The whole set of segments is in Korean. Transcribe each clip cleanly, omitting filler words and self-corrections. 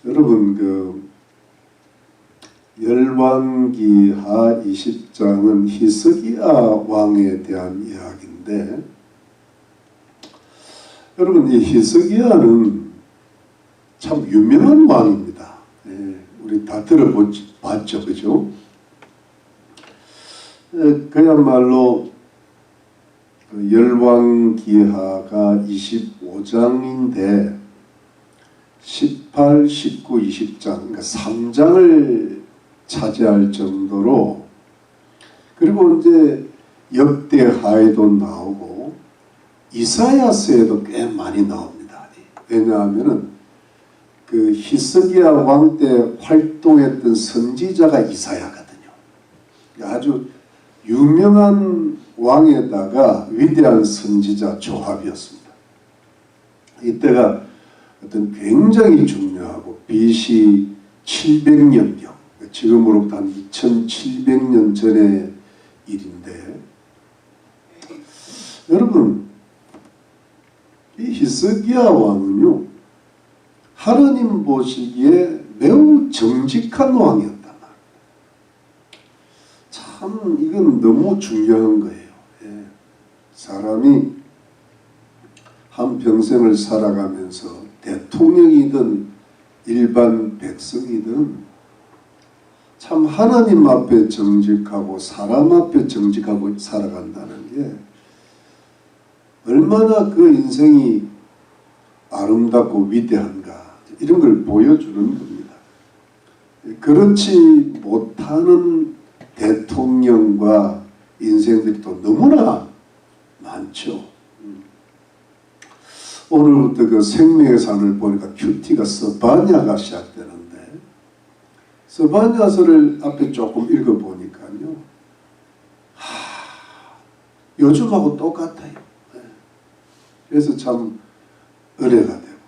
여러분 열왕기하 20장은 히스기야 왕에 대한 이야기인데, 여러분 이 히스기야는 참 유명한 왕입니다. 우리 다 들어봤죠, 그죠? 그야말로 열왕기하가 25장인데 18, 19, 20장 그러니까 3장을 차지할 정도로, 그리고 이제 역대하에도 나오고 이사야서에도 꽤 많이 나옵니다. 왜냐하면은 그 히스기야 왕 때 활동했던 선지자가 이사야거든요. 아주 유명한 왕에다가 위대한 선지자 조합이었습니다. 이때가 어떤 굉장히 중요하고 BC 700년경, 지금으로부터 한 2700년 전의 일인데, 여러분 이 히스기야 왕은요 하느님 보시기에 매우 정직한 왕이었단 말이에요. 참 이건 너무 중요한 거예요. 사람이 한평생을 살아가면서 대통령이든 일반 백성이든 참 하나님 앞에 정직하고 사람 앞에 정직하고 살아간다는 게 얼마나 그 인생이 아름답고 위대한가, 이런 걸 보여주는 겁니다. 그렇지 못하는 대통령과 인생들이 또 너무나 많죠. 오늘부터 그 생명의 산을 보니까 큐티가 스바냐가 시작되는데, 스바냐서를 앞에 조금 읽어보니까요, 요즘하고 똑같아요. 그래서 참 은혜가 되고,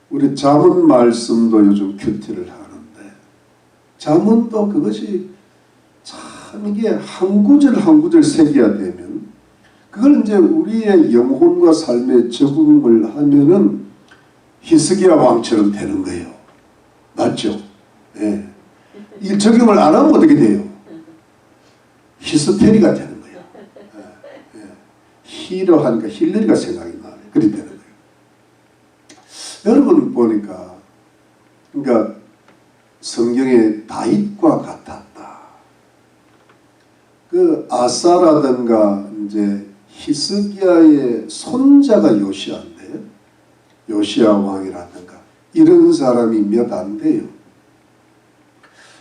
우리 잠언 말씀도 요즘 큐티를 하는데, 잠언도 그것이 참 이게 한 구절 한 구절 새겨야 되면, 그걸 이제 우리의 영혼과 삶에 적응을 하면은 히스기야 왕처럼 되는 거예요. 맞죠? 예. 이 적용을 안 하면 어떻게 돼요? 히스테리가 되는 거예요. 히로 하니까 힐러리가 생각이 나요. 그렇게 되는 거예요. 여러분 보니까, 그러니까 성경의 다윗과 같았다. 그 아사라든가 이제 히스기야의 손자가 요시야인데, 요시야 왕이라든가 이런 사람이 몇 안 돼요.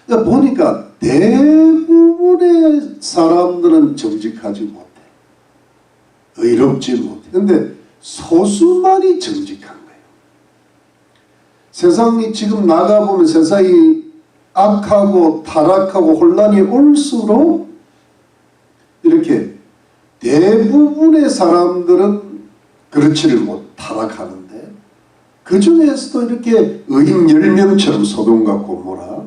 그러니까 보니까 대부분의 사람들은 정직하지 못해, 의롭지 못해. 근데 소수만이 정직한 거예요. 세상이 지금 나가보면 세상이 악하고 타락하고 혼란이 올수록 이렇게 대부분의 사람들은 그렇지를 못 타락하는데, 그 중에서도 이렇게 의인 10명처럼 소돔과 고모라,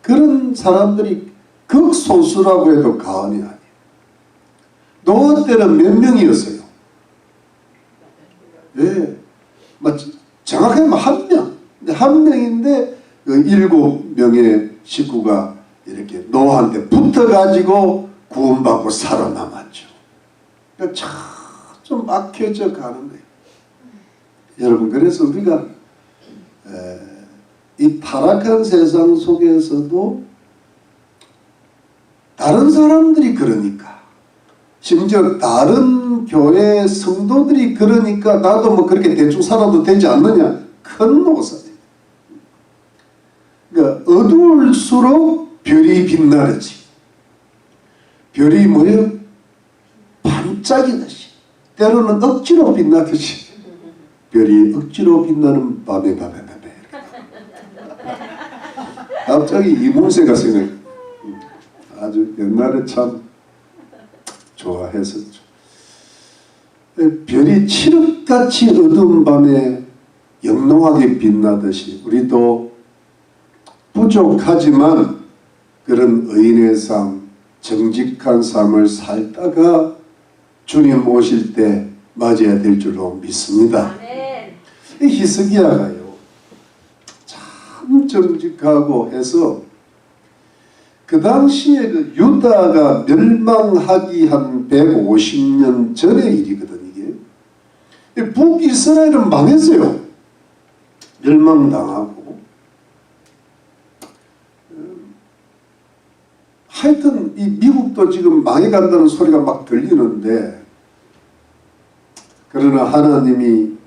그런 사람들이 극소수라고 해도 과언이 아니에요. 노아 때는 몇 명이었어요? 예, 정확하게 하면 한 명. 한 명인데 그 7명의 식구가 이렇게 노아한테 붙어가지고 구원받고 살아남았죠. 그러니까 좀 막혀져 가는 거예요. 여러분, 그래서 우리가 이 타락한 세상 속에서도 다른 사람들이 그러니까, 심지어 다른 교회 성도들이 그러니까 나도 뭐 그렇게 대충 살아도 되지 않느냐, 큰 오산이에요. 그러니까 어두울수록 별이 빛나르지. 별이 뭐예요? 반짝이듯이, 때로는 억지로 빛나듯이. 별이 억지로 빛나는 밤에 갑자기 이문세가 생각해. 아주 옛날에 참 좋아했었죠. 별이 칠흑같이 어두운 밤에 영롱하게 빛나듯이 우리도 부족하지만 그런 의인의 삶, 정직한 삶을 살다가 주님 오실 때 맞이해야 될 줄로 믿습니다. 히스기야가요, 정직하고 해서 그 당시에 그 유다가 멸망하기 한 150년 전의 일이거든 이게. 북이스라엘은 망했어요. 멸망당하고. 하여튼 이 미국도 지금 망해간다는 소리가 막 들리는데, 그러나 하나님이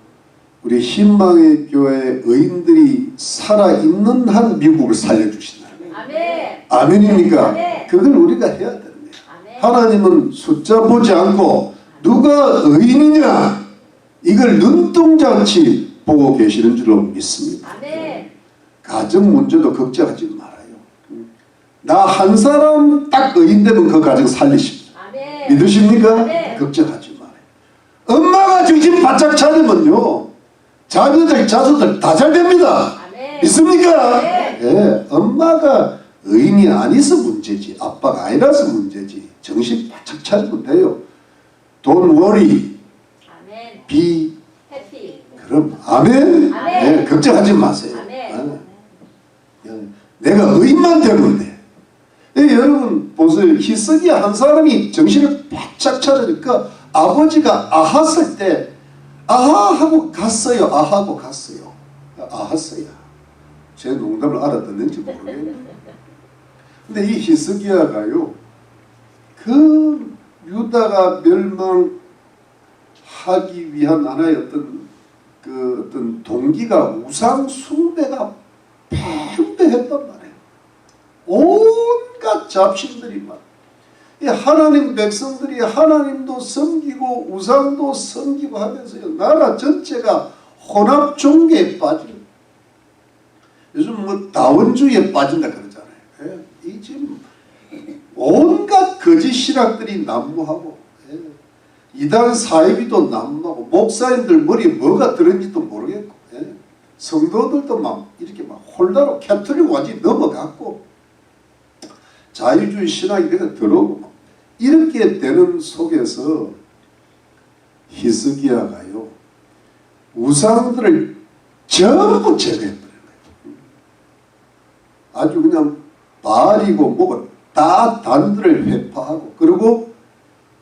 우리 희망의 교회 의인들이 살아있는 한 미국을 살려주신다. 아멘. 아멘입니까? 아멘. 그걸 우리가 해야 됩니다. 아멘. 하나님은 숫자 보지 않고 누가 의인이냐 이걸 눈동자같이 보고 계시는 줄로 믿습니다. 아멘. 가정 문제도 걱정하지 말아요. 나 한 사람 딱 의인 되면 그 가정 살리십니다. 아멘. 믿으십니까? 아멘. 걱정하지 말아요. 엄마가 정신 바짝 차리면요 자녀들 자손들 다 잘 됩니다. 아멘. 믿습니까? 네. 예, 엄마가 의인이 아니서 문제지 아빠가 아니라서 문제지. 정신 바짝 차리면 돼요. Don't worry, 아멘. be 해피. 그럼 아멘. 아멘. 예, 걱정하지 마세요. 아멘. 예, 내가 의인만 되면 돼. 예, 여러분 보세요. 히스기야 한 사람이 정신을 바짝 차리니까 아버지가 아하쓸 때 아하 하고 갔어요. 아하고 갔어요. 아하스야. 제 농담을 알아듣는지 모르겠네요. 근데 이 히스기야가요, 그 유다가 멸망하기 위한 하나의 어떤 동기가 우상 숭배가 팽배했단 말이에요. 온갖 잡신들이 막. 이 하나님 백성들이 하나님도 섬기고 우상도 섬기고 하면서요, 나라 전체가 혼합 종교에 빠지는. 요즘 뭐 다원주의에 빠진다 그러잖아요. 예, 이 지금 온갖 거짓 신학들이 난무하고, 예, 이단 사이비도 난무하고, 목사님들 머리에 뭐가 들었는지도 모르겠고, 예, 성도들도 막 이렇게 막 홀라로 캐톨릭 완전히 넘어갔고, 자유주의 신학이 내가 들어오고, 이렇게 되는 속에서 히스기야가요 우상들을 전부 제거해버려요. 아주 그냥 바알이고 뭐고 다 단들을 회파하고, 그리고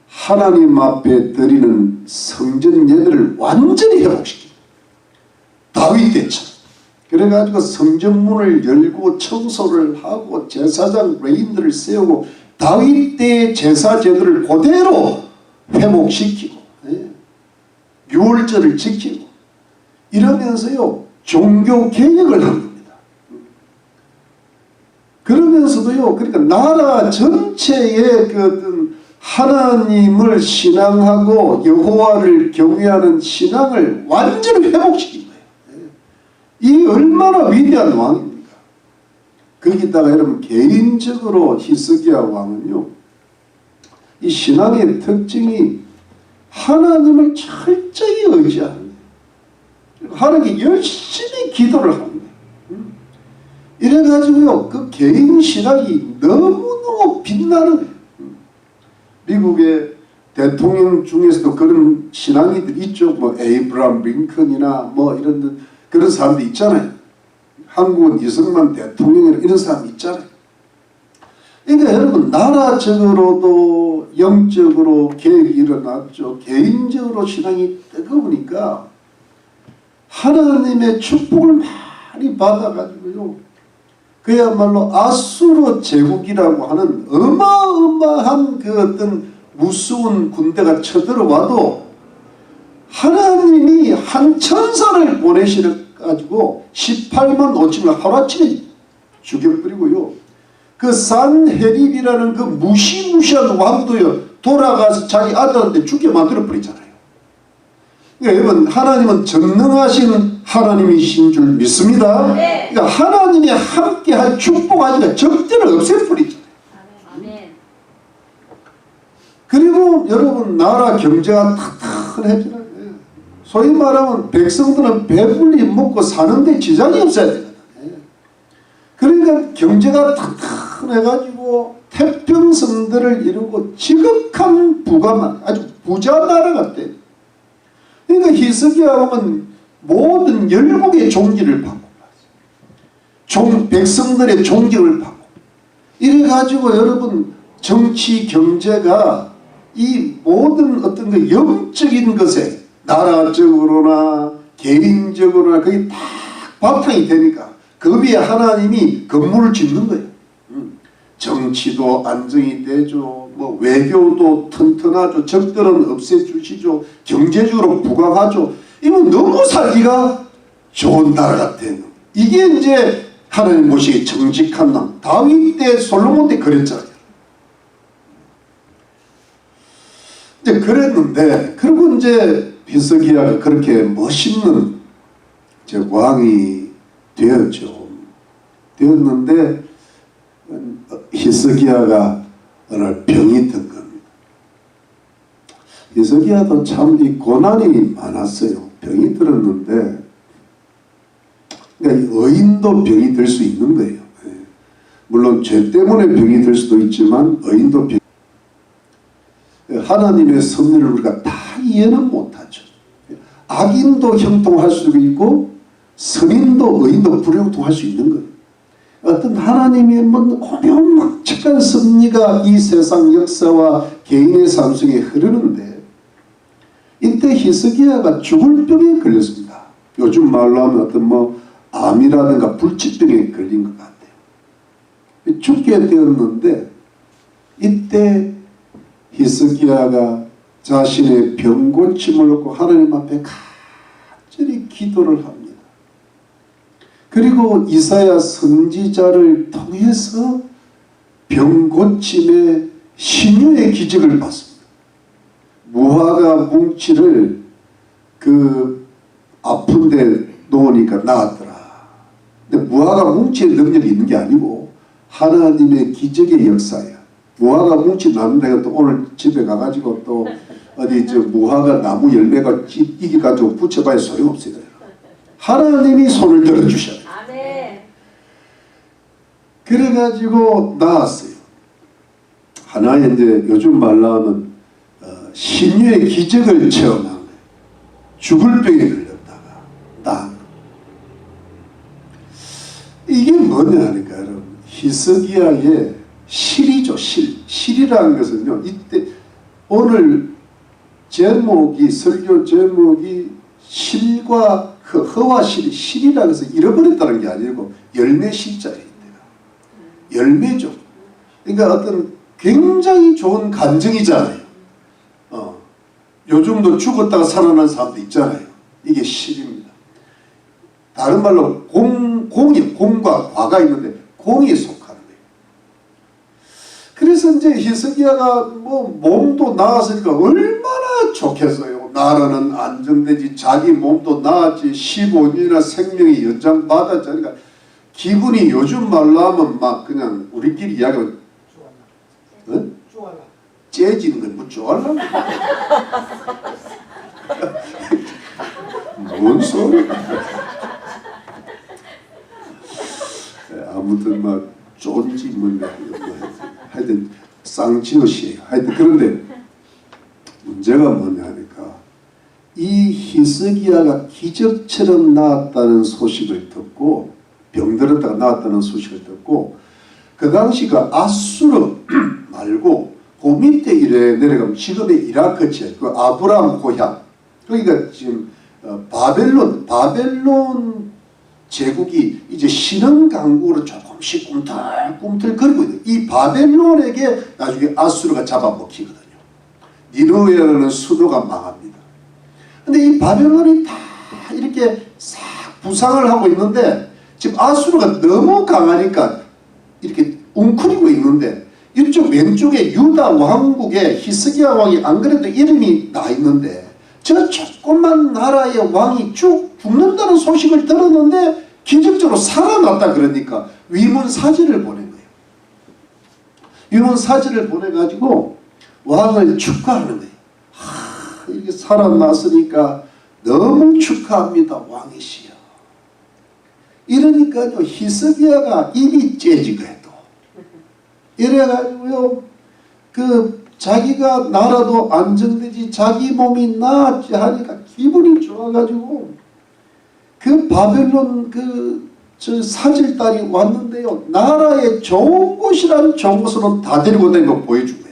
하나님 앞에 드리는 성전 예배를 완전히 회복시킵니다. 다윗 때처럼. 그래가지고 성전문을 열고 청소를 하고 제사장 레인들을 세우고 다윗 때의 제사 제도를 그대로 회복시키고, 예, 유월절을 지키고 이러면서요 종교 개혁을 한 겁니다. 그러면서도요, 그러니까 나라 전체의 그 어떤 하나님을 신앙하고 여호와를 경외하는 신앙을 완전히 회복시킨 거예요. 이 얼마나 위대한 왕입니까? 거기다가 여러분 개인적으로 히스기야 왕은요, 이 신앙의 특징이 하나님을 철저히 의지하는 거예요. 하나님께 열심히 기도를 하는 거예요. 이래가지고요 그 개인 신앙이 너무너무 빛나는 거예요. 미국의 대통령 중에서도 그런 신앙이들 있죠. 뭐 에이브람 링컨이나 뭐 이런 그런 사람들 있잖아요. 한국은 이승만 대통령이나 이런 사람 있잖아요. 그러니까 여러분 나라적으로도 영적으로 계획이 일어났죠. 개인적으로 신앙이 뜨거우니까 하나님의 축복을 많이 받아가지고요, 그야말로 아수르 제국이라고 하는 어마어마한 그 어떤 무서운 군대가 쳐들어와도 하나님이 한 천사를 보내셔가지고 18만 5천을 하루아침에 죽여버리고요, 그 산헤립이라는 그 무시무시한 왕도요 돌아가서 자기 아들한테 죽게 만들어버리잖아요. 그러니까 여러분 하나님은 전능하신 하나님이신 줄 믿습니다. 네. 그러니까 하나님이 함께할 축복하니까 적대를 없애버리잖아요. 아멘. 그리고 여러분 나라 경제가 탁탁해지잖아요. 소위 말하면 백성들은 배불리 먹고 사는데 지장이 없어야 되거든요. 그러니까 경제가 탁탁해가지고 태평성들을 이루고 지극한 부가만 아주 부자 나라가 돼. 그러니까 히스기야 왕은 모든 열국의 종기를 받고 갔어요. 백성들의 존경을 받고 이래가지고 여러분 정치 경제가 이 모든 어떤 그 영적인 것에 나라적으로나 개인적으로나 그게 다 바탕이 되니까 그 위에 하나님이 건물을 짓는 거예요. 정치도 안정이 되죠. 뭐 외교도 튼튼하죠. 적들은 없애주시죠. 경제적으로 부강하죠. 이건 너무 살기가 좋은 나라가 되는 이게 이제 하나님 보시기에 정직한 남. 다윗 때 솔로몬 때 그랬잖아요. 이제 그랬는데 그리고 이제 히스기야가 그렇게 멋있는 이제 왕이 되었는데 히스기야가 어느 날 병이 든 겁니다. 히스기야도 참 이 고난이 많았어요. 병이 들었는데 그러니까 의인도 병이 들 수 있는 거예요. 물론 죄 때문에 병이 들 수도 있지만 의인도 병. 하나님의 섭리를 우리가 다 이해는 못하죠. 악인도 형통할 수도 있고 선인도 의인도 불형통할 수 있는 거예요. 어떤 하나님의 오명막측한 섭리가 이 세상 역사와 개인의 삶 속에 흐르는데 이때 히스기야가 죽을 병에 걸렸습니다. 요즘 말로 하면 어떤 암이라든가 불치병에 걸린 것 같아요. 죽게 되었는데 이때 히스기야가 자신의 병 고침을 놓고 하나님 앞에 간절히 기도를 합니다. 그리고 이사야 선지자를 통해서 병 고침의 신유의 기적을 봤습니다. 무화과 뭉치를 그 아픈데 놓으니까 나았더라. 근데 무화과 뭉치의 능력이 있는 게 아니고 하나님의 기적의 역사야. 무화과 뭉치 나는 데가 또 오늘 집에 가가지고 또 어디 저 무화과 나무 열매가 이게 가지고 붙여봐야 소용없어요. 하나님이 손을 들어주셔야 돼요. 아멘. 그래가지고 나았어요. 하나의 이제 요즘 말로 하면 신유의 기적을 체험한 거예요. 죽을 병에 걸렸다가 나. 이게 뭐냐 하니까 여러분 히스기야의 실이죠. 실이라는 것은요. 이때 오늘 제목이 설교 제목이 실과 허와 실이라고 해서 잃어버렸다는 게 아니고 열매 실자예요. 열매죠. 그러니까 어떤 굉장히 좋은 감정이잖아요. 요즘도 죽었다가 살아난 사람도 있잖아요. 이게 실입니다. 다른 말로 공과 과가 있는데 공이 속하는 거예요. 그래서 이제 히스기야가 몸도 나았으니까 얼마나 좋겠어요. 나라는 안정되지, 자기 몸도 나았지, 15년이나 생명이 연장받았지. 그러니까 기분이 요즘 말로 하면 막 그냥 우리끼리 이야기하면 째지는 건 뭐 좋아하려고 뭔 소리. 아무튼 막 쫀지 하여튼 쌍지옷이에요. 하여튼 그런데 문제가 뭐냐 하니까 이 히스기야가 기적처럼 나았다는 소식을 듣고 병들었다가 나았다는 소식을 듣고 그 당시 그 아수르 말고 그 밑에 이래 내려가면 지금의 이라크 지역 그 아브라함 고향 그러니까 지금 바벨론 제국이 이제 신흥 강국으로 조금씩 꿈틀꿈틀거리고 있는 이 바벨론에게 나중에 아수르가 잡아먹히거든요. 니느웨라는 수도가 망합니다. 근데 이 바벨론이 다 이렇게 싹 부상을 하고 있는데 지금 아수르가 너무 강하니까 이렇게 웅크리고 있는데 이쪽 왼쪽에 유다 왕국에 히스기야 왕이 안 그래도 이름이 나 있는데 저 조그만 나라의 왕이 쭉 죽는다는 소식을 들었는데 기적적으로 살아났다 그러니까 위문사지를 보낸 거예요. 위문사지를 보내가지고 왕을 축하하는 거예요. 이렇게 살아났으니까 너무 축하합니다 왕이시여. 이러니까요 히스기야가 입이 째진 거예요. 또 이래가지고요 그 자기가 나라도 안정되지 자기 몸이 나았지 하니까 기분이 좋아가지고 그 바벨론 그 저 사질딸이 왔는데요. 나라의 좋은 곳이란 좋은 곳으로 다 데리고 다니고 보여준 거야.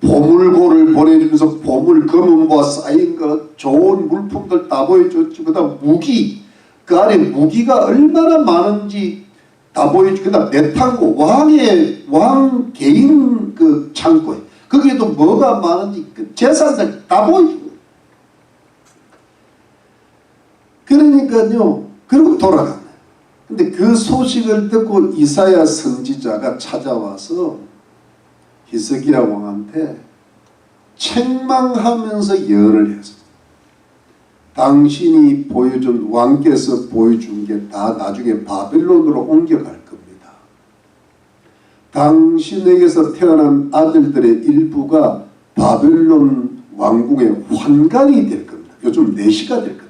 보물고를 보내주면서 보물 금은보화 쌓인 것 좋은 물품들 다 보여줬지. 그 다음 무기, 그 안에 무기가 얼마나 많은지 다 보여주고, 그 다음 내탕고 왕 개인 그 창고에 거기에도 뭐가 많은지 그 재산들 다 보여주고. 그러니까요, 그리고 돌아간 거예요. 근데 그 소식을 듣고 이사야 선지자가 찾아와서 히스기야 왕한테 책망하면서 예언을 했어요. 당신이 보여준, 왕께서 보여준 게 다 나중에 바벨론으로 옮겨갈 겁니다. 당신에게서 태어난 아들들의 일부가 바벨론 왕궁의 환관이 될 겁니다. 요즘 내시가 될 겁니다.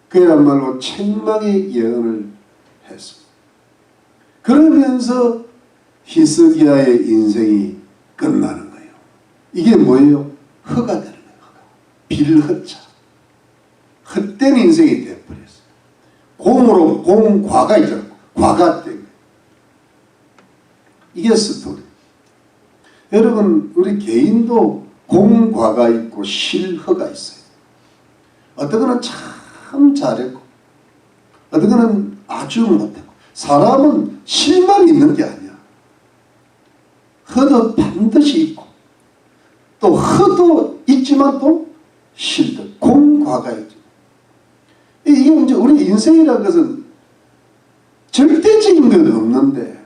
그야말로 책망의 예언을 했습니다. 그러면서 히스기야의 인생이 끝나는 거예요. 이게 뭐예요? 허가 되는 거예요. 빌허자. 헛된 인생이 되어버렸어요. 공으로 공과가 있잖아요. 과가 된 거예요. 이게 스토리. 여러분, 우리 개인도 공과가 있고 실허가 있어요. 어떤 거는 참 잘했고 어떤 거는 아주 못했고. 사람은 실만 있는 게 아니야. 허도 반드시 있고 또 허도 있지만 또 실도, 공과가 있죠. 이게 이제 우리 인생이라는 것은 절대적인 건 없는데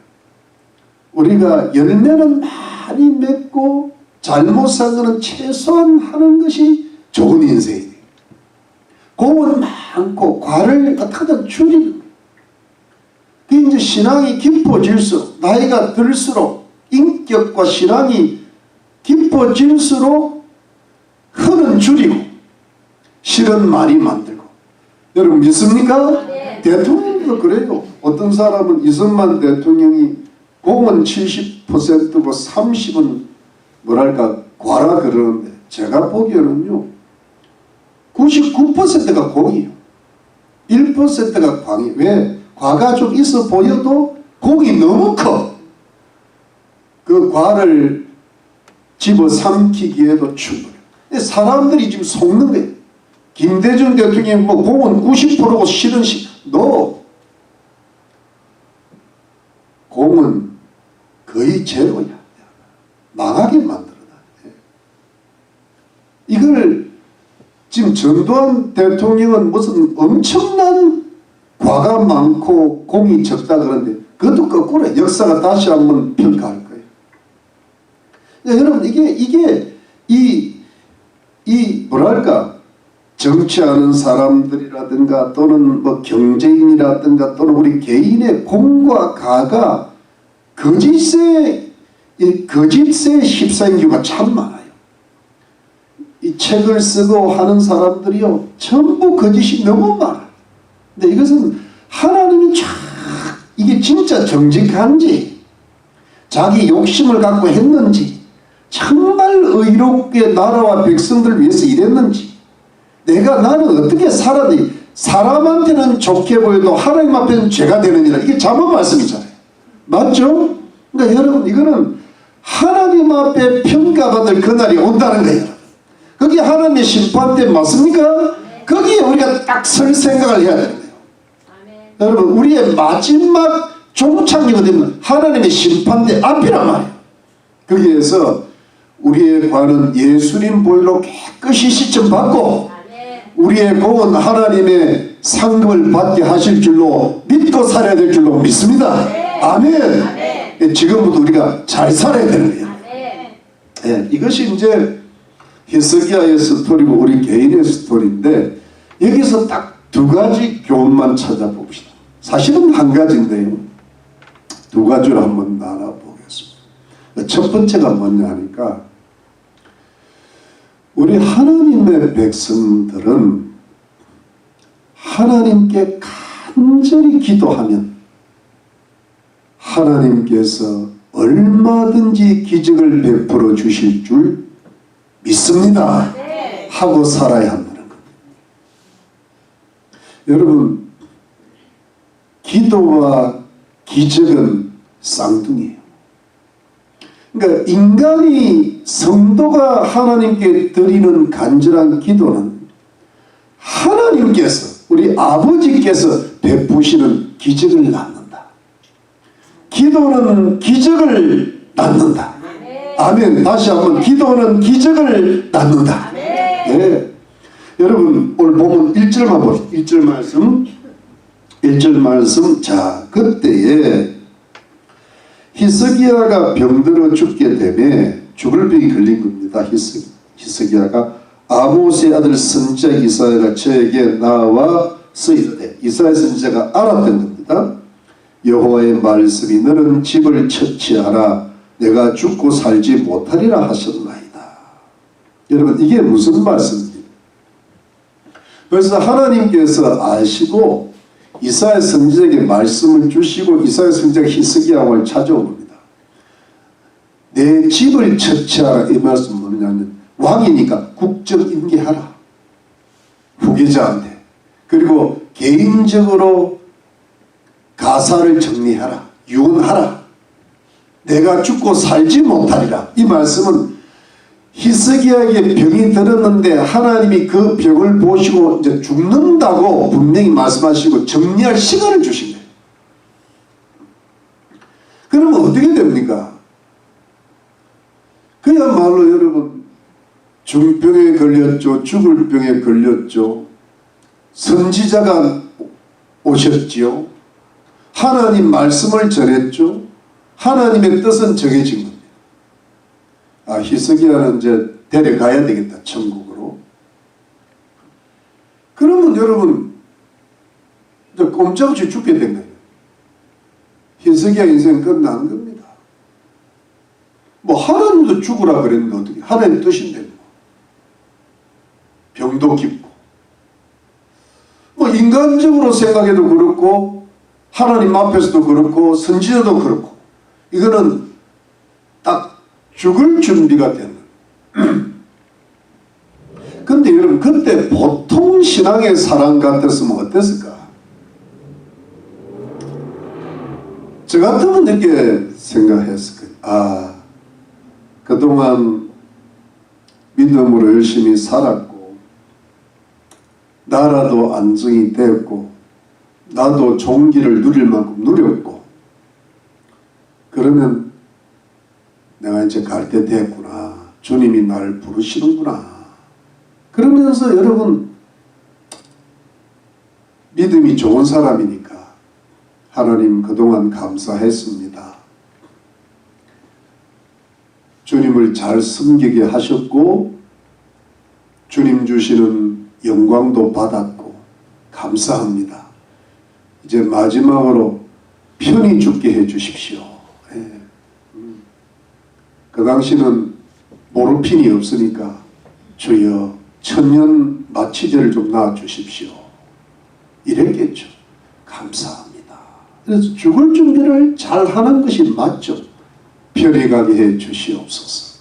우리가 열매는 많이 맺고 잘못 산 거는 최소한 하는 것이 좋은 인생이 돼요. 공은 많고 과를 어떻게든 줄이는 거예요. 그게 이제 신앙이 깊어질수록, 나이가 들수록 인격과 신앙이 깊어질수록 허는 줄이고 실은 많이 만들고. 여러분 믿습니까? 네. 대통령도 그래요. 어떤 사람은 이승만 대통령이 공은 70%고 30은 뭐랄까 과라 그러는데 제가 보기에는요 99%가 공이에요. 1%가 광이에요. 왜? 과가 좀 있어 보여도 공이 너무 커. 그 과를 집어삼키기에도 충분해요. 사람들이 지금 속는 거예요. 김대중 대통령이 뭐 공은 90%고 실은 너 공은 거의 제로야. 망하게 만들어놔. 이걸 지금 전두환 대통령은 무슨 엄청난 과가 많고 공이 적다 그러는데 그것도 거꾸로 역사가 다시 한번 평가할 거예요. 여러분 이게 이 뭐랄까 정치하는 사람들이라든가 또는 뭐 경제인이라든가 또는 우리 개인의 공과 가가 거짓에 휩싸인 경우가 참 많아요. 이 책을 쓰고 하는 사람들이요 전부 거짓이 너무 많아요. 근데 이것은 하나님이 참 이게 진짜 정직한지 자기 욕심을 갖고 했는지 정말 의롭게 나라와 백성들을 위해서 일했는지 나는 어떻게 살았니? 사람한테는 좋게 보여도 하나님 앞에는 죄가 되느니라. 이게 잘못 말씀이잖아요. 맞죠? 그러니까 여러분 이거는 하나님 앞에 평가받을 그날이 온다는 거예요. 그게 하나님의 심판대 맞습니까? 거기에 우리가 딱 설 생각을 해야 되는 거예요. 아멘. 여러분 우리의 마지막 종착역이 되면 하나님의 심판대 앞이란 말이에요. 거기에서 우리의 관은 예수님 보혈로 깨끗이 씻음받고 우리의 공은 하나님의 상급을 받게 하실 줄로 믿고 살아야 될 줄로 믿습니다. 아멘. 아멘. 지금부터 우리가 잘 살아야 되는 거예요. 네, 이것이 이제 히스기야의 스토리고 우리 개인의 스토리인데 여기서 딱 두 가지 교훈만 찾아봅시다. 사실은 한 가지인데요. 두 가지로 한번 나눠보겠습니다. 첫 번째가 뭐냐 하니까 우리 하나님의 백성들은 하나님께 간절히 기도하면 하나님께서 얼마든지 기적을 베풀어 주실 줄 믿습니다. 하고 살아야 한다는 겁니다. 여러분 기도와 기적은 쌍둥이에요. 그러니까 인간이 성도가 하나님께 드리는 간절한 기도는 하나님께서 우리 아버지께서 베푸시는 기적을 낳는다. 기도는 기적을 낳는다. 아멘. 다시 한번 기도는 기적을 낳는다. 네. 여러분 오늘 보면 1절만 봅시다. 1절 말씀 1절 말씀. 자, 그때에 히스기야가 병들어 죽게 되매 죽을 병이 걸린 겁니다. 히스기야가 아모스의 아들 선지자 이사야가 저에게 나와서 이르되, 이사야 선지자가 알았던 겁니다. 여호와의 말씀이 너는 집을 처치하라 내가 죽고 살지 못하리라 하셨나이다. 여러분 이게 무슨 말씀입니까? 그래서 하나님께서 아시고 이사야 선지자에게 말씀을 주시고 이사야 선지자가 히스기야 왕을 찾아온 겁니다. 내 집을 처치하라. 이 말씀은 뭐냐면 왕이니까 국정임기하라. 후계자한테. 그리고 개인적으로 가사를 정리하라. 유언하라. 내가 죽고 살지 못하리라. 이 말씀은 히스기야에게 병이 들었는데 하나님이 그 병을 보시고 이제 죽는다고 분명히 말씀하시고 정리할 시간을 주신 거예요. 그러면 어떻게 됩니까? 그야말로 여러분 중병에 걸렸죠. 죽을 병에 걸렸죠. 선지자가 오셨지요. 하나님 말씀을 전했죠. 하나님의 뜻은 정해진 겁니다. 아, 히스기야는 이제 데려가야 되겠다. 천국으로. 그러면 여러분 이제 꼼짝없이 죽게 된 거예요. 히스기야 인생 끝난 겁니다. 뭐 하나님도 죽으라 그랬는데 어떻게 하나님 뜻인데 뭐. 병도 깊고 뭐 인간적으로 생각해도 그렇고 하나님 앞에서도 그렇고 선지자도 그렇고 이거는 딱 죽을 준비가 되는. 근데 여러분 그때 보통 신앙의 사람 같았으면 어땠을까? 저 같으면 이렇게 생각했을 거예요. 아, 그동안 믿음으로 열심히 살았고 나라도 안정이 되었고 나도 종기를 누릴 만큼 누렸고 그러면 내가 이제 갈 때 됐구나. 주님이 나를 부르시는구나. 그러면서 여러분 믿음이 좋은 사람이니까 하나님 그동안 감사했습니다. 주님을 잘 섬기게 하셨고 주님 주시는 영광도 받았고 감사합니다. 이제 마지막으로 편히 죽게 해 주십시오. 그 당시는 모르핀이 없으니까 주여 천년 마취제를 좀 놔주십시오. 이랬겠죠. 감사합니다. 그래서 죽을 준비를 잘 하는 것이 맞죠. 편히 가게 해 주시옵소서.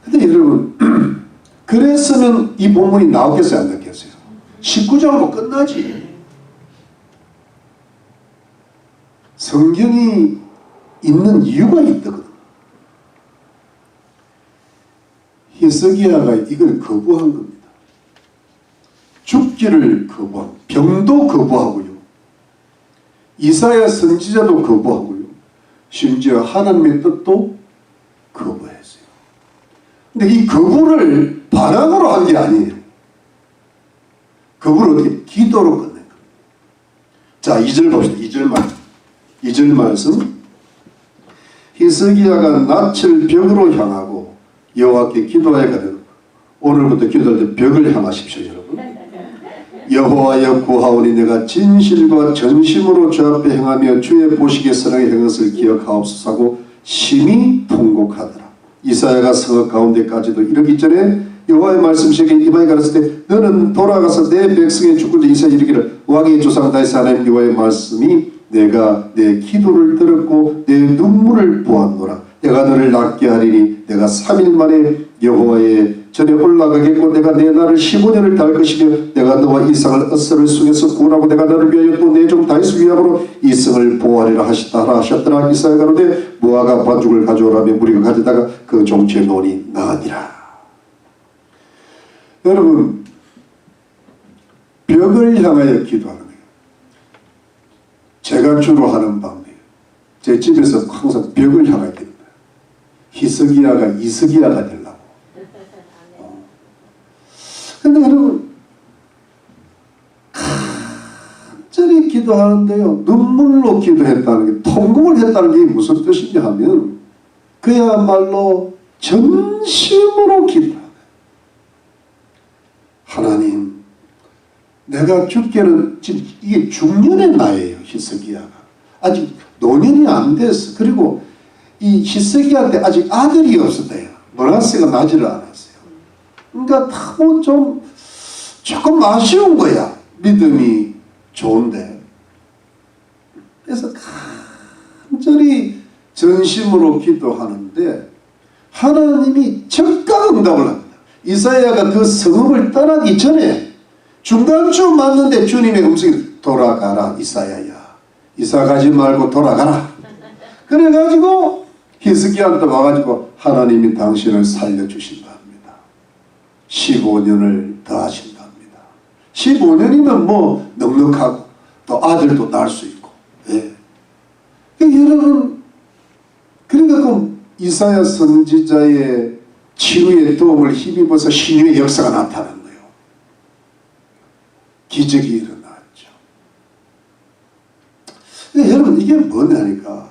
근데 여러분 그랬으면 이 본문이 나오겠어요 안 나오겠어요? 19장으로 끝나지. 성경이 있는 이유가 있거든. 히스기야가 이걸 거부한 겁니다. 죽기를 거부하고 병도 거부하고요. 이사야 선지자도 거부하고요. 심지어 하나님의 뜻도 거부했어요. 근데 이 거부를 반항으로 한 게 아니에요. 거부를 어떻게? 기도로 끝낸 겁니다. 자, 2절 봅시다. 2절 말씀. 히스기야가 낯을 벽으로 향하고 여호와께 기도하여 가되 오늘부터 기도할 때 벽을 향하십시오 여러분. 여호와여 구하오니 내가 진실과 전심으로 주 앞에 행하며 주의 보시기에 선하게 된 것을 기억하옵소서 하고 심히 통곡하더라. 이사야가 성읍 가운데까지도 이르기 전에 여호와의 말씀시에 이방에 가르쳤을 때 너는 돌아가서 내 백성의 주권자 이사야 이르기를 왕의 조상 다윗의 하나님 여호와의 말씀이 내가 내 기도를 들었고 내 눈물을 보았노라. 내가 너를 낫게 하리니 내가 3일 만에 여호와의 전에 올라가겠고 내가 내 날을 15년을 달 것이며 내가 너와 이삭을 엇서를 속에서 구원하고 내가 너를 위하여 또 내 종 다윗을 위함으로 이삭을 보호하리라 하셨더라. 이삭이 가로되 무화과 반죽을 가져오라며 무리가 가져다가 그 종치에 놓으니 나으니라. 여러분, 벽을 향하여 기도하는 거예요. 제가 주로 하는 방법이에요. 제 집에서 항상 벽을 향하여 됩니다. 히스기야가 이스기야가 되려고. 근데 여러분, 간절히 기도하는데요, 눈물로 기도했다는 게, 통곡을 했다는 게 무슨 뜻이냐 하면 그야말로 전심으로 기도하는 거예요. 하나님, 내가 죽기는 지금 이게 중년의 나이에요. 히스기야가 아직 노년이 안 됐어. 그리고 이 히스기야한테 아직 아들이 없었대요. 머나세가 나지를 않았어요. 그러니까 뭐 좀 조금 아쉬운 거야. 믿음이 좋은데. 그래서 간절히 전심으로 기도하는데 하나님이 즉각 응답을 합니다. 이사야가 그 성읍을 떠나기 전에 중간쯤 맞는데 주님의 음성이 돌아가라 이사야야. 이사 가지 말고 돌아가라. 그래가지고 히스기야한테 와가지고 하나님이 당신을 살려주신다 합니다. 15년을 더 하신다 합니다. 15년이면 뭐 넉넉하고 또 아들도 낳을 수 있고. 예. 여러분, 그러니까 그 이사야 선지자의 치유의 도움을 힘입어서 신유의 역사가 나타난 거예요. 기적이 일어났죠. 여러분, 이게 뭐냐니까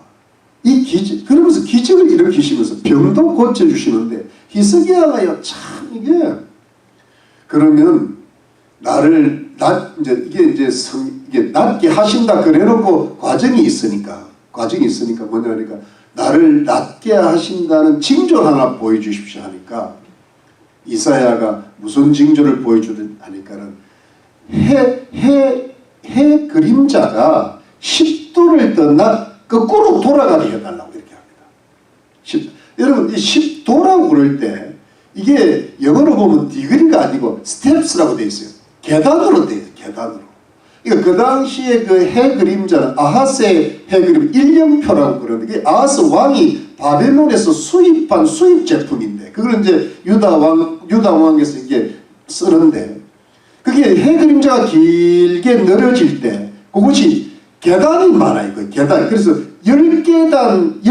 이 기적, 그러면서 기적을 일으키시면서 병도 고쳐주시는데 히스기야가요, 참 이게 그러면 나를 이게 낫게 하신다 그래놓고 과정이 있으니까 뭐냐니까 나를 낫게 하신다는 징조 하나 보여주십시오 하니까 이사야가 무슨 징조를 보여주든 하니까는 해 그림자가 10도를 떠나 거꾸로 돌아가게 해달라고 이렇게 합니다. 여러분, 이 10도라고 그럴 때 이게 영어로 보면 디그리가 아니고 스텝스라고 되어 있어요. 계단으로 되어 있어요. 계단으로. 그러니까 그 당시에 그 해 그림자는 아하스의 해 그림 1년표라고 그러는데 아하스 왕이 바벨론에서 수입한 수입 제품인데 그걸 이제 유다 왕에서 이게 쓰는데 그게 해 그림자가 길게 늘어질 때 그것이 계단이 많아요. 그 계단. 그래서 10계단을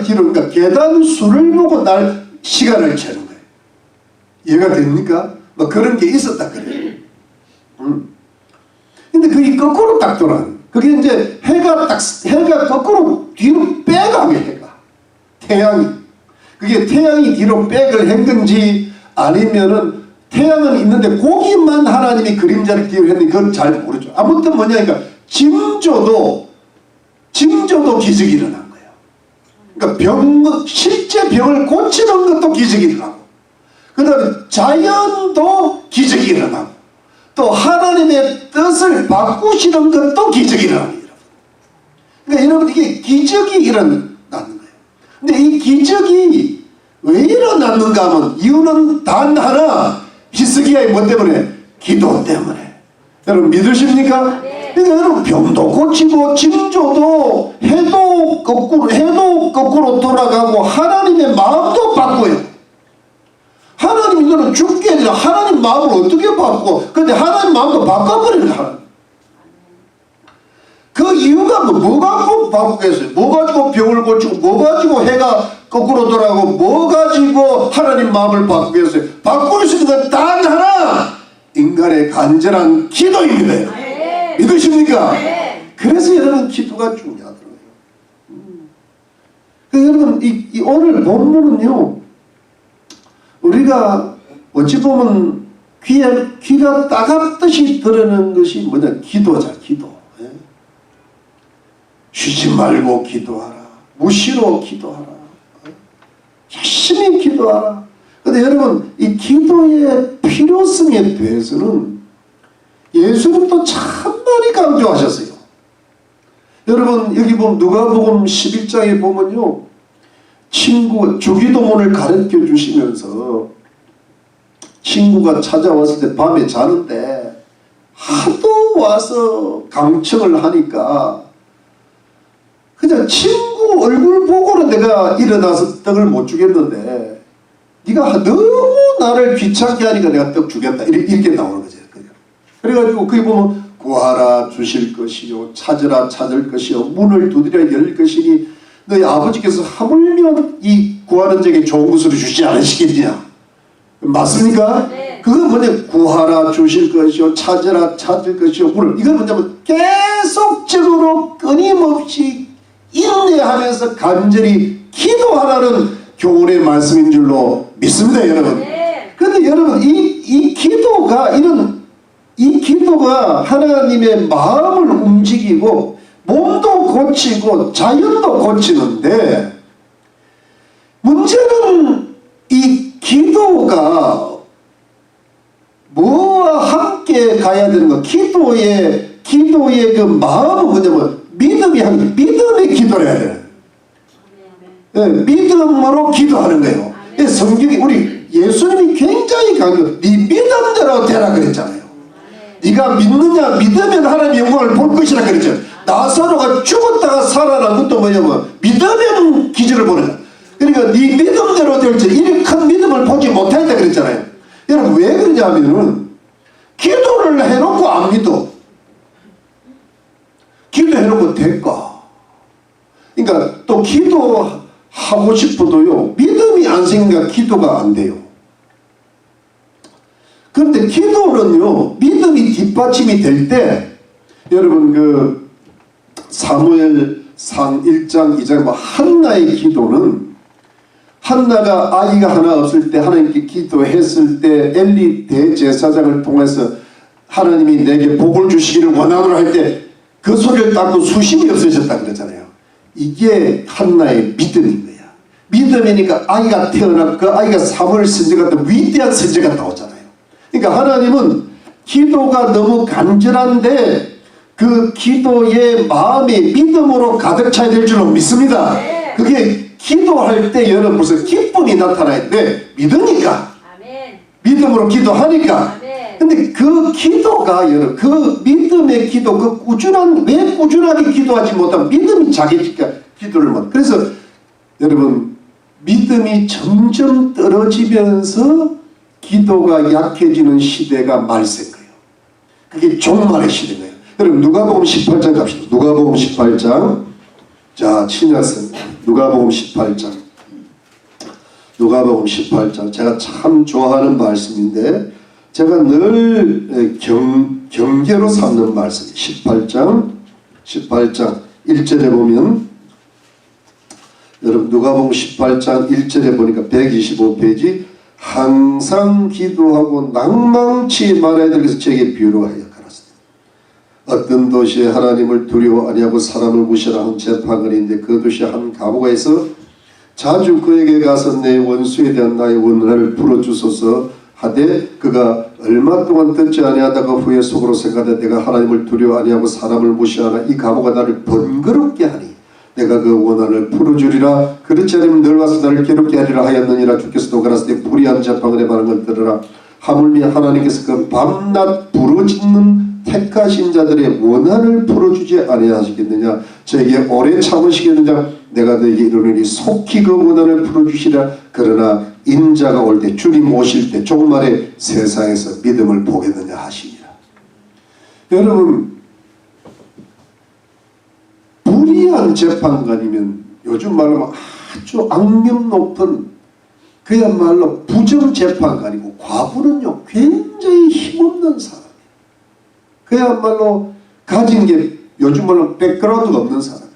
뒤로, 그러니까 계단 수를 보고 날 시간을 재는 거예요. 이해가 됩니까? 뭐 그런 게 있었다 그래요. 근데 그게 거꾸로 딱 돌아가는. 그게 이제 해가 거꾸로 뒤로 빼가게 해가. 태양이. 그게 태양이 뒤로 백을 한 건지 아니면은 태양은 있는데 거기만 하나님이 그림자를 뒤로 했는데 그건 잘 모르죠. 아무튼 뭐냐니까 징조도 기적이 일어난 거예요. 그러니까 실제 병을 고치는 것도 기적이 일어나고 그 다음에 자연도 기적이 일어나고 또 하나님의 뜻을 바꾸시는 것도 기적이 일어나요. 그러니까 여러분 이게 기적이 일어나는 거예요. 근데 이 기적이 왜 일어났는가 하면 이유는 단 하나, 히스기야의 뭐 때문에? 기도 때문에. 여러분 믿으십니까? 네. 그러니까 여러분 병도 고치고 징조도 해도 거꾸로 돌아가고 하나님의 마음도 바꿔요. 하나님 이거는 죽게 아니라 하나님 마음을 어떻게 바꿔? 근데 하나님 마음도 바꿔버리는 하나님. 그 이유가 뭐 가지고 바꾸겠어요? 뭐 가지고 병을 고치고 뭐 가지고 해가 거꾸로 돌아가고 뭐 가지고 하나님 마음을 바꾸겠어요? 바꿀 수 있는 건 단 하나, 인간의 간절한 기도입니다. 네. 믿으십니까? 네. 그래서 여러분 기도가 중요하더라고요. 여러분 이 오늘 본문은요, 우리가 어찌 보면 귀가 따갑듯이 들으는 것이 뭐냐? 기도자, 기도. 예? 쉬지 말고 기도하라. 무시로 기도하라. 열심히 기도하라. 근데 여러분 이 기도의 필요성에 대해서는 예수님도 참 많이 강조하셨어요. 여러분 여기 보면 누가복음 11장에 보면요, 주기도문을 가르쳐 주시면서 친구가 찾아왔을 때 밤에 자는데 하도 와서 강청을 하니까 그냥 친구 얼굴 보고는 내가 일어나서 떡을 못 주겠는데 네가 너무 나를 귀찮게 하니까 내가 떡 주겠다 이렇게 나오는 거죠. 그래가지고 거기 보면 구하라 주실 것이요 찾으라 찾을 것이요 문을 두드려 열 것이니 너희 아버지께서 하물며 이 구하는 자에게 좋은 것으로 주시지 않으시겠냐. 맞습니까? 네. 그건 뭐냐 구하라 주실 것이요 찾으라 찾을 것이요 문을 이건 뭐냐면 계속적으로 끊임없이 인내하면서 간절히 기도하라는 교훈의 말씀인 줄로 믿습니다 여러분. 네. 그런데 여러분 이 기도가 하나님의 마음을 움직이고 몸도 고치고 자연도 고치는데 문제는 이 기도가 뭐와 함께 가야 되는 거 기도의 그 마음은 뭐냐면 믿음의 기도를 해야 돼요. 네, 믿음으로 기도하는 거예요. 성경이 우리 예수님이 굉장히 강조 네 믿음대로 되라 그랬잖아요. 네가 믿느냐 믿으면 하나님의 영광을 볼 것이라 그랬죠. 나사로가 죽었다가 살아난 것도 뭐냐면 믿으면 기적을 보는 거야. 그러니까 네 믿음대로 될지 이렇게 큰 믿음을 보지 못했다 그랬잖아요. 여러분 왜 그러냐면은 기도를 해놓고 안 믿어. 기도해놓고 될까? 그러니까 또 기도하고 싶어도요 믿음이 안 생기니까 기도가 안 돼요. 그런데 기도는요 믿음이 뒷받침이 될 때 여러분 그 사무엘상 1장 2장 뭐 한나의 기도는 한나가 아이가 하나 없을 때 하나님께 기도했을 때 엘리 대제사장을 통해서 하나님이 내게 복을 주시기를 원하노라 할 때 그 소리를 따고 수심이 없어졌다 그랬잖아요. 이게 한나의 믿음인 거야. 믿음이니까 아이가 태어나고 그 아이가 사무엘 선지 같은 위대한 선지가 나오잖아요. 그러니까 하나님은 기도가 너무 간절한데 그 기도의 마음이 믿음으로 가득 차야 될 줄로 믿습니다. 네. 그게 기도할 때 여러분 무슨 기쁨이 나타나야 돼. 믿으니까. 아멘. 믿음으로 기도하니까. 아멘. 근데 그 기도가 여러분 그 믿음의 기도 그 왜 꾸준하게 기도하지 못하면 믿음이 자기니까 기도를 못. 그래서 여러분 믿음이 점점 떨어지면서 기도가 약해지는 시대가 말세인 거예요. 그게 종말의 시대인 거예요. 여러분 누가복음 18장 갑시다. 누가복음 18장. 자 신약성 누가복음 18장. 누가복음 18장 제가 참 좋아하는 말씀인데 제가 늘 경계로 삼는 말씀. 18장 1절에 보면 여러분 누가복음 18장 1절에 보니까 125페이지 항상 기도하고 낭망치 말아야 될 것을 제게 비유로 하여 가라사대. 어떤 도시에 하나님을 두려워 아니하고 사람을 무시하라 한 재판관인데 그 도시에 한 가부가 있어 자주 그에게 가서 내 원수에 대한 나의 원한을 풀어주소서 하되 그가 얼마 동안 듣지 아니하다가 후에 속으로 생각하되 내가 하나님을 두려워 아니하고 사람을 무시하나 이 가부가 나를 번거롭게 하니 내가 그 원한을 풀어주리라. 그렇지 않으면 늘 와서 나를 괴롭게 하리라 하였느니라. 주께서도 가라사대 불의한 재판관의 말을 들으라. 하물며 하나님께서 그 밤낮 부르짖는 택하신 자들의 원한을 풀어주지 아니하시겠느냐. 저에게 오래 참으시겠느냐. 내가 너에게 이르노니 속히 그 원한을 풀어주시라. 그러나 인자가 올 때 주님 오실 때 종말의 세상에서 믿음을 보겠느냐 하시니라. 여러분 불의한 재판관이면 요즘 말로 아주 악명 높은 그야말로 부정재판관이고 과부는요 굉장히 힘없는 사람이에요. 그야말로 가진 게 요즘 말로 백그라운드가 없는 사람이에요.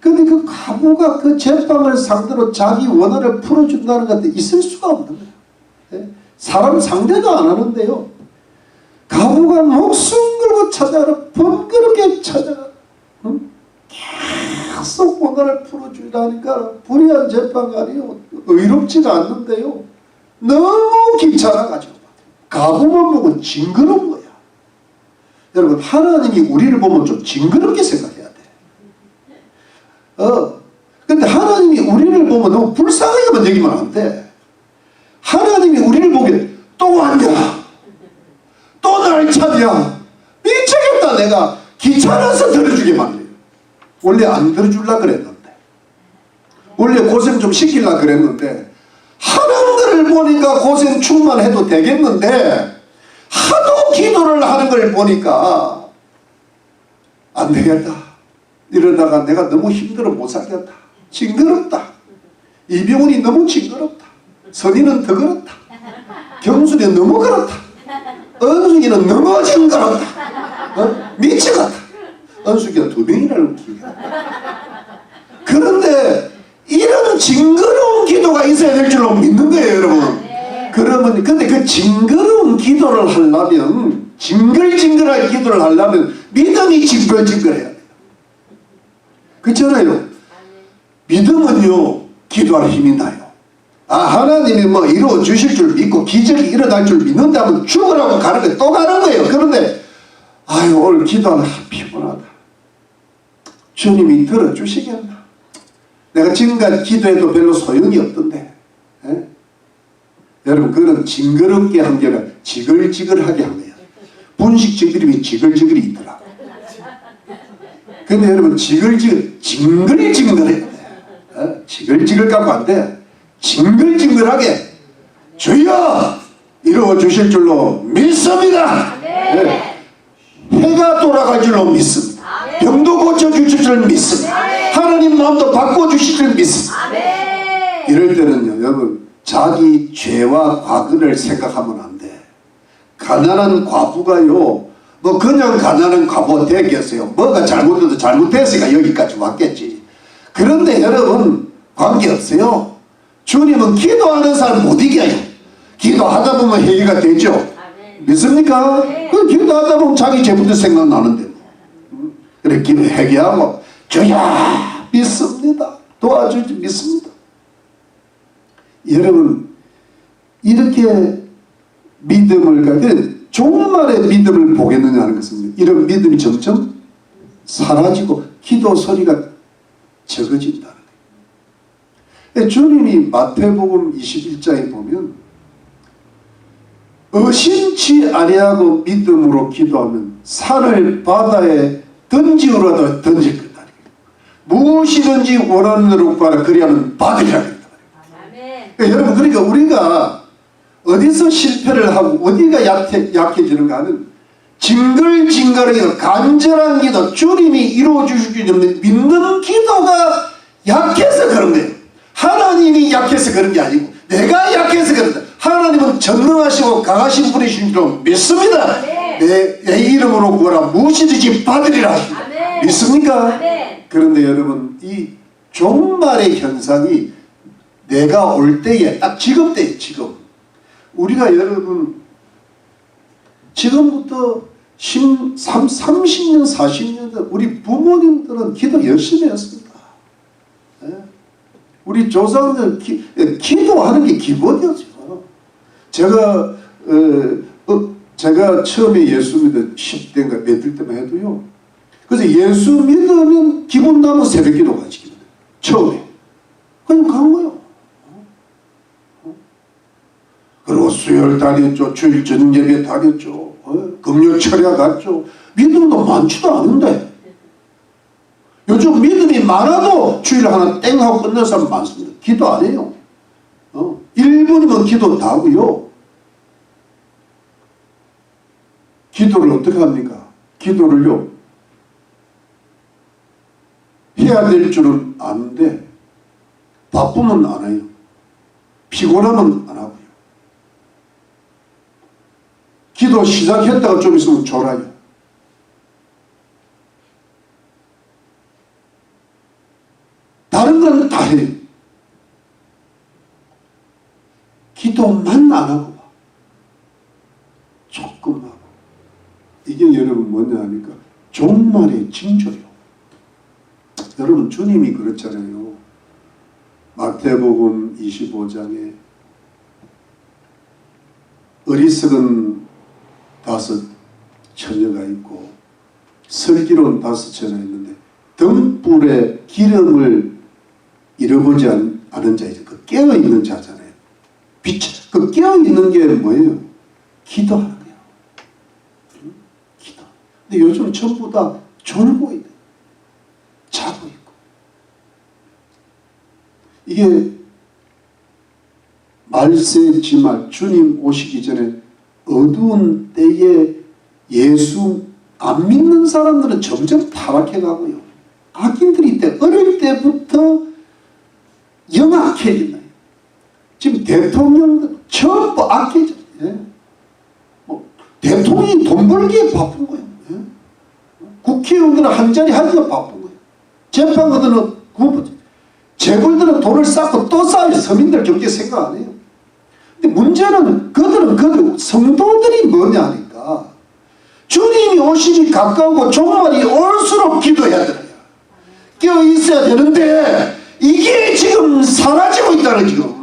그런데 그 가부가 그 재판을 상대로 자기 원한을 풀어준다는 것도 있을 수가 없는 거예요. 사람 상대도 안 하는데요. 가부가 목숨 걸고 찾아가라 번거롭게 찾아가 계속 원한을 풀어주다니까 불의한 재판관이요 의롭지가 않는데요. 너무 귀찮아가지고 가부만 보면 징그러운 거야. 여러분 하나님이 우리를 보면 좀 징그럽게 생각해야 돼. 근데 하나님이 우리를 보면 너무 불쌍하게만 여기면 안 돼. 하나님이 우리를 보기에 또 왔냐? 또 날 찾냐? 미치겠다. 내가 귀찮아서 들어주게 만들어요. 원래 안 들어주려고 그랬는데, 원래 고생 좀 시키려고 그랬는데, 하는 것을 보니까 고생 충만해도 되겠는데 하도 기도를 하는 걸 보니까 안 되겠다. 이러다가 내가 너무 힘들어 못 살겠다. 징그럽다. 이병훈이 너무 징그럽다. 선이는 더 그렇다. 경순이 너무 그렇다. 은숙이는 너무 징그럽다. 미치겠다. 은숙이가 2명이라는 기가. 그런데 이런 징그러운 기도가 있어야 될 줄로 믿는 거예요, 여러분. 그러면 근데 그 징그러운 기도를 하려면, 징글징글한 기도를 하려면 믿음이 징글징글해야 돼요. 그렇잖아요. 믿음은요, 기도할 힘이 나요. 아, 하나님이 뭐 이루어 주실 줄 믿고 기적이 일어날 줄 믿는다면 죽으라고 가는 게 또 가는 거예요. 그런데 아유, 오늘 기도하다 피곤하다. 주님이 들어주시겠나? 내가 지금까지 기도해도 별로 소용이 없던데. 에? 여러분, 그거는 징그럽게 한 게 아니라 지글지글하게 한 거예요. 분식집이름이 지글지글이 있더라. 근데 여러분, 징글징글해야 돼. 지글지글 갖고 안 돼. 징글징글하게 주여 이루어 주실 줄로 믿습니다. 네. 해가 돌아갈 줄로 믿습니다. 병도 고쳐주실 줄 믿습니다. 하나님 마음도 바꿔주실 줄 믿습니다. 이럴 때는요, 여러분, 자기 죄와 과거를 생각하면 안 돼. 가난한 과부가요, 뭐 그냥 가난한 과부가 되겠어요. 뭐가 잘못해도 잘못됐으니까 여기까지 왔겠지. 그런데 여러분, 관계없어요. 주님은 기도하는 사람 못 이겨요. 기도하다 보면 해결가 되죠. 믿습니까? 그 기도하다 보면 자기 죄부터 생각나는데. 그래, 기도 회개하고 주야 믿습니다. 도와주지 믿습니다. 여러분, 이렇게 믿음을 갖게 종말의 믿음을 보겠느냐 하는 것은 이런 믿음이 점점 사라지고 기도 소리가 적어진다는 거예요. 주님이 마태복음 21장에 보면 의심치 아니하고 믿음으로 기도하면 산을 바다에 던지우라도 던질 거다. 무엇이든지 원하는 대로 구하라 그리하면 받으리라 그랬단 말이에요. 여러분, 그러니까 우리가 어디서 실패를 하고 어디가 약해지는가 하는 징글징글하게 간절한 기도, 주님이 이루어 주실 수 있는 믿는 기도가 약해서 그런 거예요. 하나님이 약해서 그런 게 아니고 내가 약해서 그런다. 하나님은 전능하시고 강하신 분이신 줄 믿습니다. 내 이름으로 구하라 무엇이든지 받으리라. 믿습니까? 그런데 여러분, 이 종말의 현상이 내가 올 때에 딱 지금 때에 지금 우리가 여러분 지금부터 30년 40년 전 우리 부모님들은 기도 열심히 했습니다. 우리 조상들 기도하는 게 기본이었죠. 제가 처음에 예수 믿어 10대인가 몇일 때만 해도요. 그래서 예수 믿으면 기본 나면 새벽 기도 가지. 처음에. 그냥 간 거예요. 그리고 수요일 다녔죠. 주일 저녁 예배 다녔죠. 금요 철야 갔죠. 믿음도 많지도 않은데 요즘 믿음이 많아도 주일 하나 땡 하고 끝낸 사람 많습니다. 기도 안 해요. 1분이면 기도 다 하고요. 기도를 어떻게 합니까? 기도를요, 해야 될 줄은 아는데 바쁘면 안 해요. 피곤하면 안 하고요. 기도 시작했다가 좀 있으면 졸아요. 다른 건 다 해요. 기도만 안 하고 조금 하고. 이게 여러분 뭐냐 하니까 종말의 징조요. 여러분, 주님이 그렇잖아요. 마태복음 25장에 어리석은 5 처녀가 있고 슬기로운 5 처녀가 있는데 등불에 기름을 잃어보지 않은 자이죠. 그 깨어있는 자잖아요. 빛, 그 깨어있는 게 뭐예요? 기도하는 거야. 기도. 근데 요즘 전부 다 졸고 있네. 자고 있고. 이게 말세지말 주님 오시기 전에 어두운 때에 예수 안 믿는 사람들은 점점 타락해 가고요. 악인들이 어릴 때부터 영악해진다. 지금 대통령들 전부 악해져. 예? 대통령이 돈 벌기에 바쁜 거예요. 예? 국회의원들은 한 자리 하기가 바쁜 거예요. 재판관들은 재벌들은 돈을 쌓고 또 쌓아요. 서민들 경제 생각 안 해요. 근데 문제는 그들은 성도들이 뭐냐 하니까 주님이 오시기 가까우고 종말이 올수록 기도해야 돼요. 깨어 있어야 되는데 이게 지금 사라지고 있다는 지금.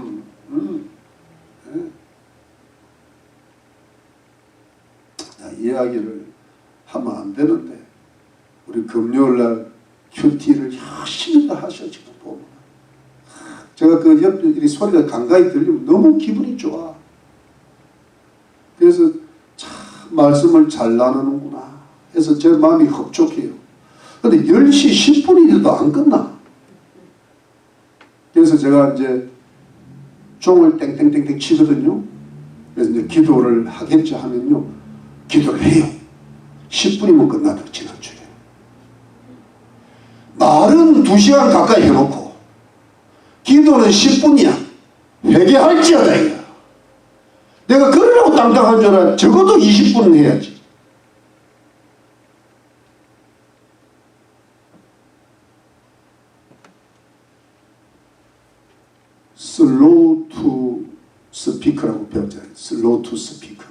이야기를 하면 안 되는데 우리 금요일날 큐티를 열심히 다 하셔 지금 보면. 제가 그 옆에 이 소리가 간간히 들리면 너무 기분이 좋아. 그래서 참 말씀을 잘 나누는구나 해서 제 마음이 흡족해요. 근데 10시 10분이 돼도 안 끝나. 그래서 제가 이제 종을 땡땡땡땡 치거든요. 그래서 이제 기도를 하겠지 하면요. 기도를 해요. 10분이면 끝나도 지나쳐요. 말은 2시간 가까이 해놓고 기도는 10분이야. 회개할지어다 이거. 내가 그러라고 땅땅한 줄 알아. 적어도 20분은 해야지. 슬로우 투 스피커라고 배웠잖아요. 슬로우 투 스피커.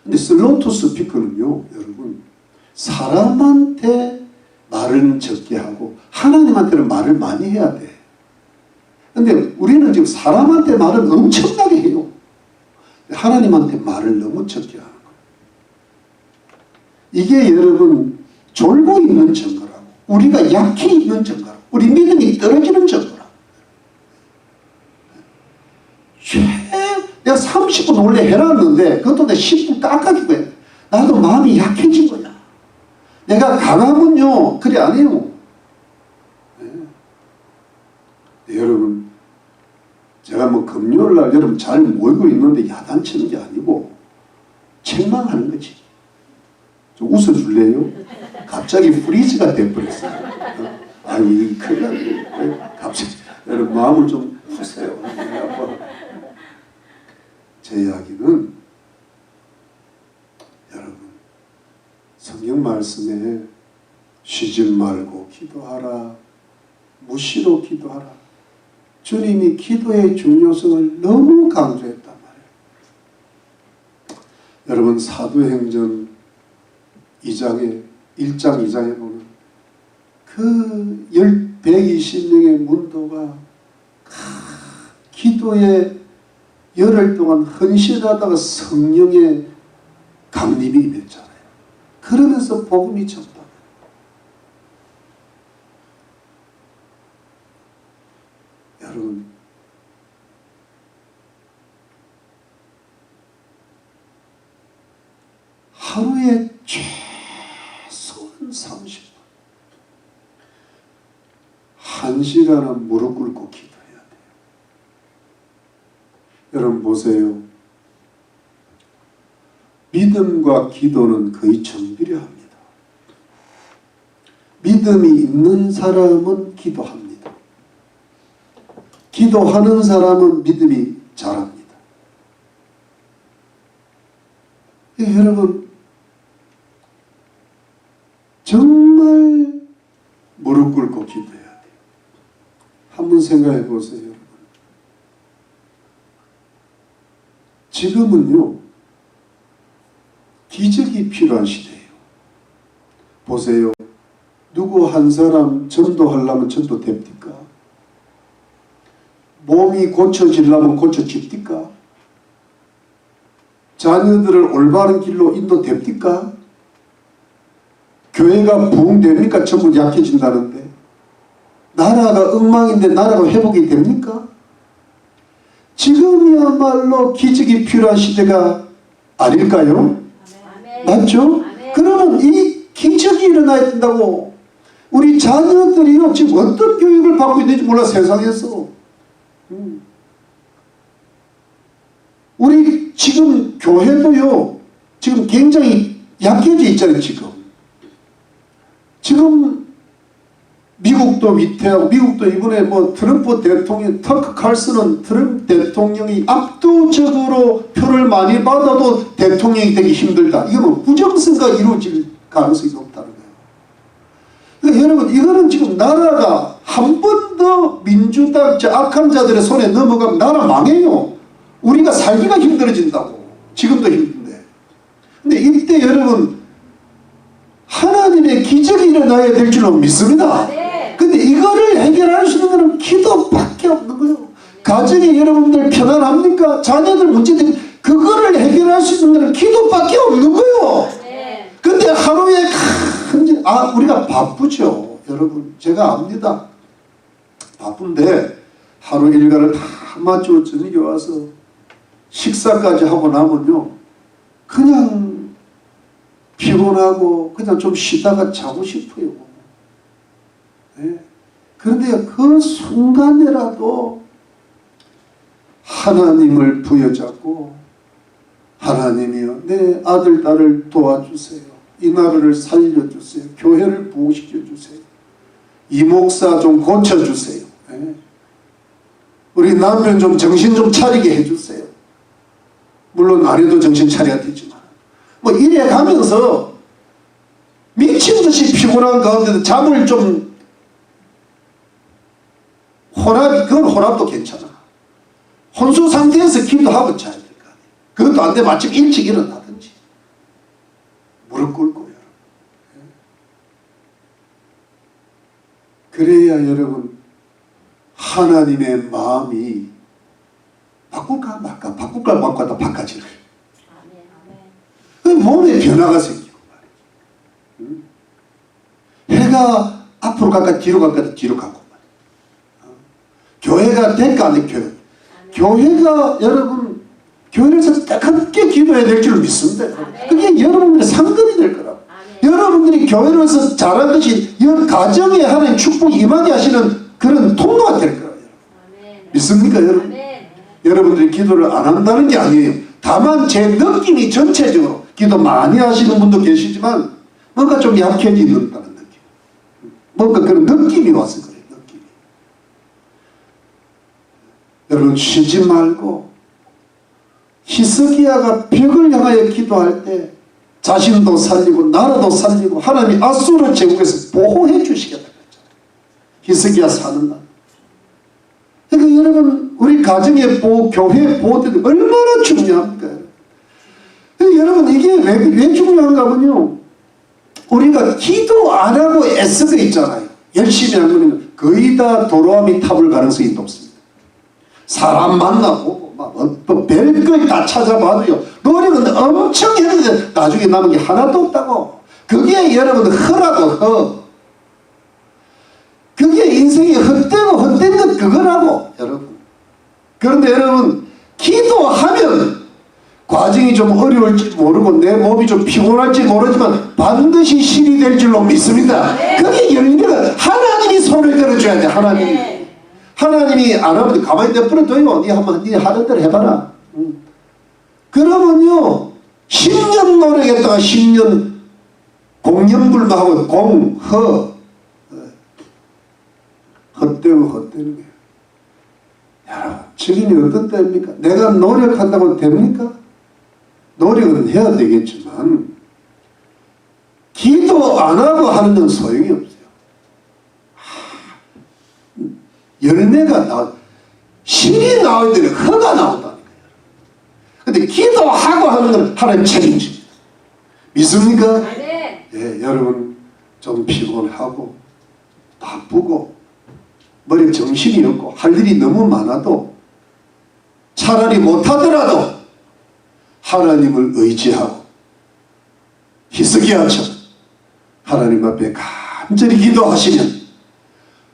근데 슬로우 투 스피커는요, 여러분, 사람한테 말은 적게 하고 하나님한테는 말을 많이 해야 돼. 근데 우리는 지금 사람한테 말을 엄청나게 해요. 하나님한테 말을 너무 적게 하는 거예요. 이게 여러분 졸고 있는 증거라고, 우리가 약해 있는 증거라고, 우리 믿음이 떨어지는 증거라고. 내가 30분 원래 해놨는데 그것도 내가 10분 깎아주고 해. 나도 마음이 약해진 거야. 내가 강하면요 그래 안 해요. 네. 여러분 제가 뭐 금요일날 여러분 잘 모이고 있는데 야단치는 게 아니고 책망하는 거지. 좀 웃어줄래요? 갑자기 프리즈가 돼버렸어요. 아니 큰일 났네. 갑자기 여러분 마음을 좀 푸세요. 제 이야기는 여러분 성경 말씀에 쉬지 말고 기도하라, 무시로 기도하라. 주님이 기도의 중요성을 너무 강조했단 말이에요. 여러분 사도행전 1장 2장에 보면 그 120명의 문도가 기도에 열흘 동안 헌신하다가 성령의 강림이 임했잖아요. 그러면서 복음이 전파. 여러분 하루에 최소한 30분 1시간은 무릎 꿇고 기도해야 돼요. 여러분 보세요. 믿음과 기도는 거의 정비례합니다. 믿음이 있는 사람은 기도합니다. 기도하는 사람은 믿음이 잘합니다. 여러분 정말 무릎 꿇고 기도해야 돼요. 한번 생각해 보세요. 여러분. 지금은요 기적이 필요한 시대예요. 보세요. 누구 한 사람 전도하려면 전도 됩니까? 몸이 고쳐지려면 고쳐집니까? 자녀들을 올바른 길로 인도됩니까? 교회가 부흥됩니까? 전부 약해진다는데. 나라가 엉망인데 나라가 회복이 됩니까? 지금이야말로 기적이 필요한 시대가 아닐까요? 아멘. 맞죠? 아멘. 그러면 이 기적이 일어나야 된다고. 우리 자녀들이요 지금 어떤 교육을 받고 있는지 몰라 세상에서. 우리 지금 교회도요 지금 굉장히 약해져 있잖아요. 지금 미국도 위태하고, 미국도 이번에 뭐 트럼프 대통령, 터크 칼슨은 트럼프 대통령이 압도적으로 표를 많이 받아도 대통령이 되기 힘들다. 이거는 부정선거가 이루어질 가능성이 높다는 거예요. 그러니까 여러분, 이거는 지금 나라가 한 번 더 민주당 악한 자들의 손에 넘어가면 나라 망해요. 우리가 살기가 힘들어진다고. 지금도 힘든데. 근데 이때 여러분, 하나님의 기적이 일어나야 될 줄로 믿습니다. 네. 근데 이거를 해결할 수 있는 것은 기도밖에 없는 거예요. 가정에 여러분들 편안합니까? 자녀들 문제들 그거를 해결할 수 있는 것은 기도밖에 없는 거예요. 네. 근데 하루에 우리가 바쁘죠. 여러분 제가 압니다. 바쁜데 하루 일과를 다 마치고 저녁에 와서 식사까지 하고 나면요 그냥 피곤하고 그냥 좀 쉬다가 자고 싶어요. 네. 그런데 그 순간에라도 하나님을 부여잡고 하나님이여 내 아들 딸을 도와주세요. 이 나라를 살려주세요. 교회를 부흥시켜주세요. 이 목사 좀 고쳐주세요. 네. 우리 남편 좀 정신 좀 차리게 해주세요. 물론 아내도 정신 차려야 되지만 뭐 이래 가면서 미친 듯이 피곤한 가운데도 잠을 좀 그건 혼합도 괜찮아. 혼수 상태에서 기도하고 자야 될 거 아니에요. 그것도 안 되면 아침 일찍 일어나든지 무릎 꿇고 그래야 여러분 하나님의 마음이 바꿀까 말까 바꿀까 말까 바꿔지는 아멘. 몸에 변화가 생기고 말이죠. 해가 앞으로 갈까 뒤로 갈까 뒤로 가고 말이죠. 교회가 될까 안 될까 교회가 여러분 교회에서 딱 함께 기도해야 될 줄 믿습니다. 그게 여러분들의 상급이 될 거라고. 여러분들이 교회로서 잘한 것이 가정에 하나님 축복이 임하게 하시는 그런 통로가 될 거예요. 믿습니까 여러분? 여러분들이 기도를 안 한다는 게 아니에요. 다만 제 느낌이 전체적으로 기도 많이 하시는 분도 계시지만 뭔가 좀 약해진다는 느낌. 뭔가 그런 느낌이 와서 그래요. 느낌이. 여러분 쉬지 말고 히스기야가 벽을 향하여 기도할 때 자신도 살리고 나라도 살리고 하나님이 아수르 제국에서 보호해 주시겠다 그랬잖아요. 히스기야 사는 날. 그러니까 여러분 우리 가정의 보호, 교회의 보호들이 얼마나 중요합니까? 여러분 이게 왜 중요한가 하면요. 우리가 기도 안 하고 애쓰고 있잖아요. 열심히 하면 거의 다 도로아미 탑을 가능성이 높습니다. 사람 만나고 또 별걸 다 찾아봐도요. 노력은 엄청 했는데 나중에 남은 게 하나도 없다고. 그게 여러분 허라고 허. 그게 인생이 헛되고 헛된 것 그거라고 여러분. 그런데 여러분 기도하면 과정이 좀 어려울지 모르고 내 몸이 좀 피곤할지 모르지만 반드시 실이 될 줄로 믿습니다. 그게 열매가 하나님이 손을 들어줘야 돼. 하나님이. 하나님이 안 하면 가만히 내버려둬요. 네 한번 네 하는 대로 해봐라. 그러면요 10년 노력했다가 10년 공연불망하고 헛되고 헛되는 거예요. 여러분 증인이 어떤 때입니까? 내가 노력한다고 됩니까? 노력은 해야 되겠지만 기도 안 하고 하는 건 소용이 없어요. 열매가 실이 나올 때는 허가 나온다는 거예요. 근데 기도하고 하는 건 하나님 책임집니다. 믿습니까? 네. 예, 여러분 좀 피곤하고 바쁘고 머리에 정신이 없고 할 일이 너무 많아도 차라리 못하더라도 하나님을 의지하고 히스기야처럼 하나님 앞에 간절히 기도하시면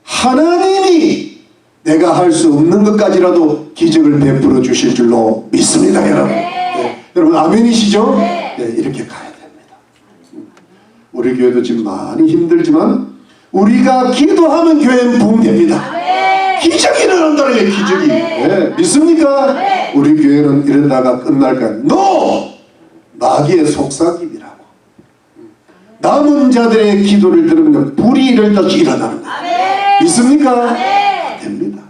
하나님이 내가 할 수 없는 것까지라도 기적을 베풀어 주실 줄로 믿습니다. 여러분. 네. 여러분 아멘이시죠? 네. 이렇게 가야 됩니다. 우리 교회도 지금 많이 힘들지만 우리가 기도하면 교회는 붕됩니다. 아멘. 기적이 일어난다는 게 기적이. 아멘. 믿습니까? 네. 우리 교회는 이러다가 끝날까요? NO! 마귀의 속삭임이라고. 남은 자들의 기도를 들으면 불이 이럴듯이 일어나는 거예요. 아멘. 믿습니까? 아멘. 됩니다.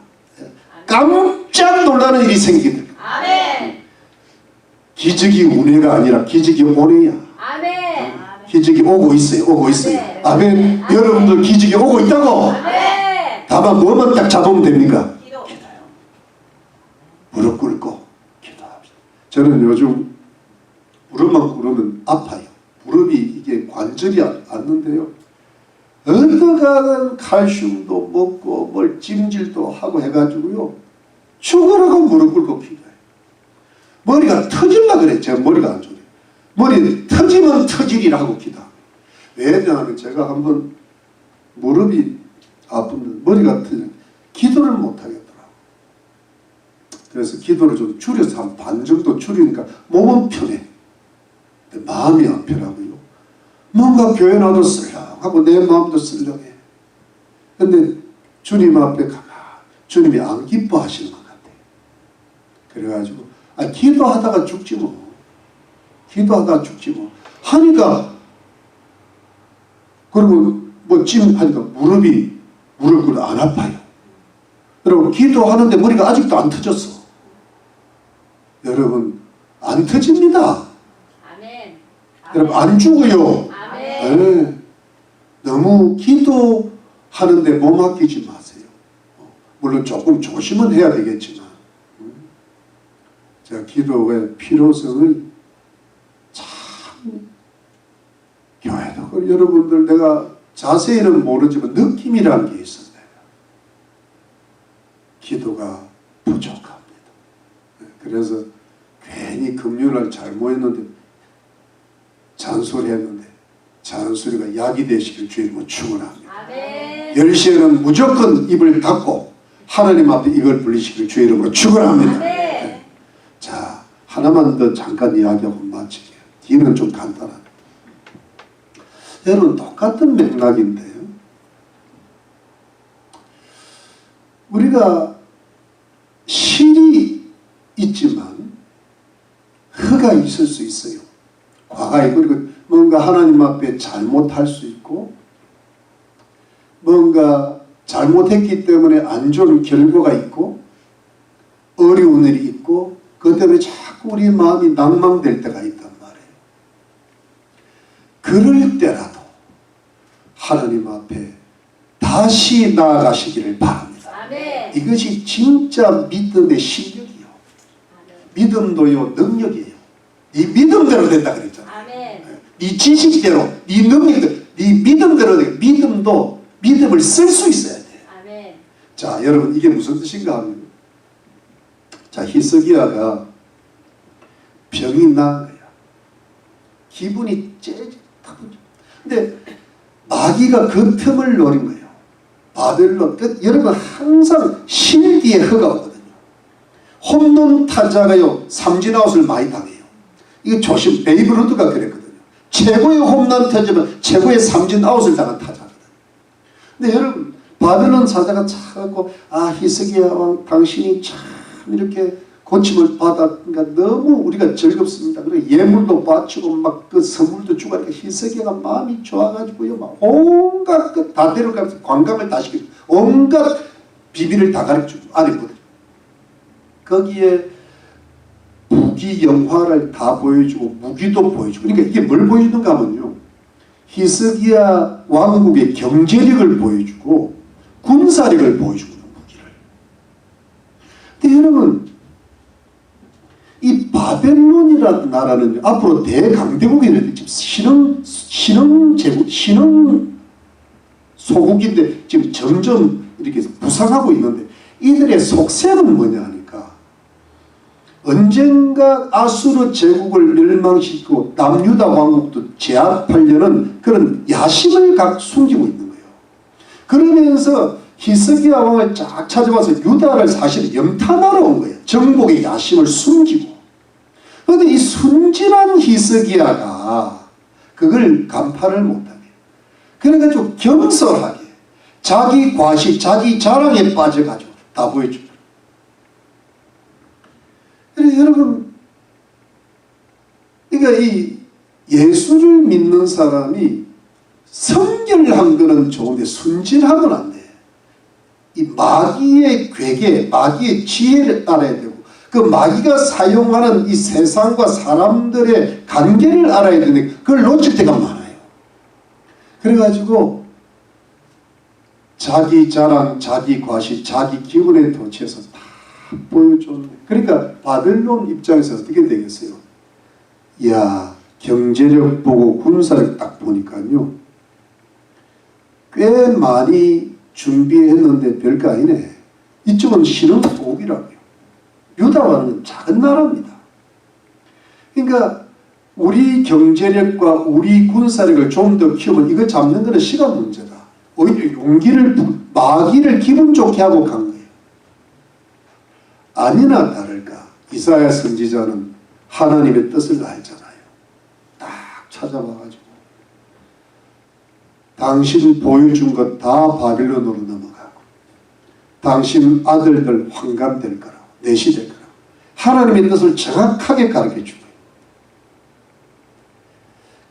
깜짝 놀라는 일이 생깁니다. 아멘. 기적이 운해가 아니라 기적이 오네야. 아멘. 기적이 오고 있어요. 오고 있어요. 아멘. 아멘. 아멘. 여러분들 기적이 오고 있다고. 아멘. 다만 뭐만 딱 잡으면 됩니까? 기도. 기도요. 무릎 꿇고 기도합시다. 저는 요즘 무릎만 꿇으면 아파요. 무릎이 이게 관절이 앉는데요. 어떠가든 칼슘도 먹고 뭘 찜질도 하고 해가지고요. 죽으라고 무릎 꿇고 기도해요. 머리가 터질라 그래. 제가 머리가 안 좋아요. 머리 터지면 터지리라고 기도합니다. 왜냐하면 제가 한번 무릎이 아픈데 머리가 터지면 기도를 못 하겠더라고요. 그래서 기도를 좀 줄여서 한 반 정도 줄이니까 몸은 편해. 근데 마음이 안 편하고요. 뭔가 교회 나도 쓸렁하고 내 마음도 쓸렁해. 근데 주님 앞에 가면 주님이 안 기뻐하시는 것 같아요. 그래가지고 기도하다가 죽지 뭐. 기도하다가 죽지 뭐. 하니까 그리고 뭐 하니까 무릎을 꿇어 안 아파요. 여러분 기도하는데 머리가 아직도 안 터졌어. 여러분 안 터집니다. 아멘. 여러분 안 죽어요. 아멘. 네. 너무 기도하는데 몸 아끼지 마세요. 물론 조금 조심은 해야 되겠지만 제가 기도의 필요성을 참 교회도 여러분들 내가 자세히는 모르지만 느낌이라는 게 있어요. 기도가 부족합니다. 그래서 괜히 금요일날 잘못했는데 잔소리했는데 잔소리가 약이 되시길 주님은 축원합니다. 아멘. 10시에는 무조건 입을 닫고 하나님 앞에 이걸 불리시길 주의 이름으로 축원합니다. 아멘. 자, 하나만 더 잠깐 이야기하고 마칠게요. 뒤는 좀 간단합니다. 여러분 똑같은 맥락인데요. 우리가 실이 있지만 허가 있을 수 있어요. 과가 있고 그리고 뭔가 하나님 앞에 잘못할 수 있고 뭔가 잘못했기 때문에 안 좋은 결과가 있고 어려운 일이 있고 그것 때문에 자꾸 우리 마음이 낭망될 때가 있단 말이에요. 그럴 때라도 하나님 앞에 다시 나아가시기를 바랍니다. 아멘. 이것이 진짜 믿음의 실력이요. 믿음도요 능력이에요. 네 믿음대로 된다 그랬잖아요. 아멘. 네 지식대로, 네 능력대로, 네 믿음대로 믿음도 믿음을 쓸 수 있어야 돼요. 아멘. 자, 여러분 이게 무슨 뜻인가 하면 자, 히스기야가 병이 난 거야. 기분이 째릿하고 근데 마귀가 그 틈을 노린 거예요. 바벨론. 여러분 항상 실디에 허가 오거든요. 홈런 타자가요 삼진아웃을 많이 당해요. 이거 조심. 베이브 루드가 그랬거든요. 최고의 홈런 타자면 최고의 삼진아웃을 당한 타자거든요. 근데 여러분 바벨론 사자가 차갖고 히스기야 왕 당신이 참 이렇게 고침을 받았으니까 너무 우리가 즐겁습니다. 그리고 예물도 바치고 막 그 선물도 주고 하니까 히스기야가 마음이 좋아가지고요 막 온갖 그 다 데려가면서 관광을 다 시키고 온갖 비밀을 다 가르쳐주고 아내거든요. 거기에 무기 영화를 다 보여주고 무기도 보여주고 그러니까 이게 뭘 보여주는가 하면요 히스기야 왕국의 경제력을 보여주고 군사력을 보여주고 무기를. 근데 여러분 이 바벨론이라는 나라는 앞으로 대강대국이는데 지금 신흥 소국인데 지금 점점 이렇게 부상하고 있는데 이들의 속셈은 뭐냐 하니까 언젠가 아수르 제국을 멸망시키고 남유다 왕국도 제압하려는 그런 야심을 숨기고 있는 거예요. 그러면서 히스기야 왕을 쫙 찾아와서 유다를 사실 염탐하러 온 거예요. 정복의 야심을 숨기고. 그런데 이 순진한 히스기야가 그걸 간파를 못하게, 그래가지고 경솔하게 자기 과시, 자기 자랑에 빠져가지고 다 보여줍니다. 그래서 여러분, 그러니까 이 예수를 믿는 사람이 성결한 거는 좋은데 순진하면 안 돼. 이 마귀의 괴계, 마귀의 지혜를 알아야 되고, 그 마귀가 사용하는 이 세상과 사람들의 관계를 알아야 되는데 그걸 놓칠 때가 많아요. 그래가지고 자기 자랑, 자기 과시, 자기 기분에 도취해서 다 보여줬네. 그러니까 바벨론 입장에서 어떻게 되겠어요? 이야, 경제력 보고 군사력 딱 보니까요, 꽤 많이 준비했는데 별거 아니네. 이쪽은 신흥 도읍이라고요. 유다와는 작은 나라입니다. 그러니까 우리 경제력과 우리 군사력을 좀 더 키우면 이거 잡는 것은 시간 문제다. 오히려 용기를, 마귀를 기분 좋게 하고 간 거예요. 아니나 다를까 이사야 선지자는 하나님의 뜻을 알잖아요. 딱 찾아봐가지고 당신 보여준 것 다 바빌론으로 넘어가고 당신 아들들 환감될 거라고, 내시될 거라고 하나님의 뜻을 정확하게 가르쳐준 거예요.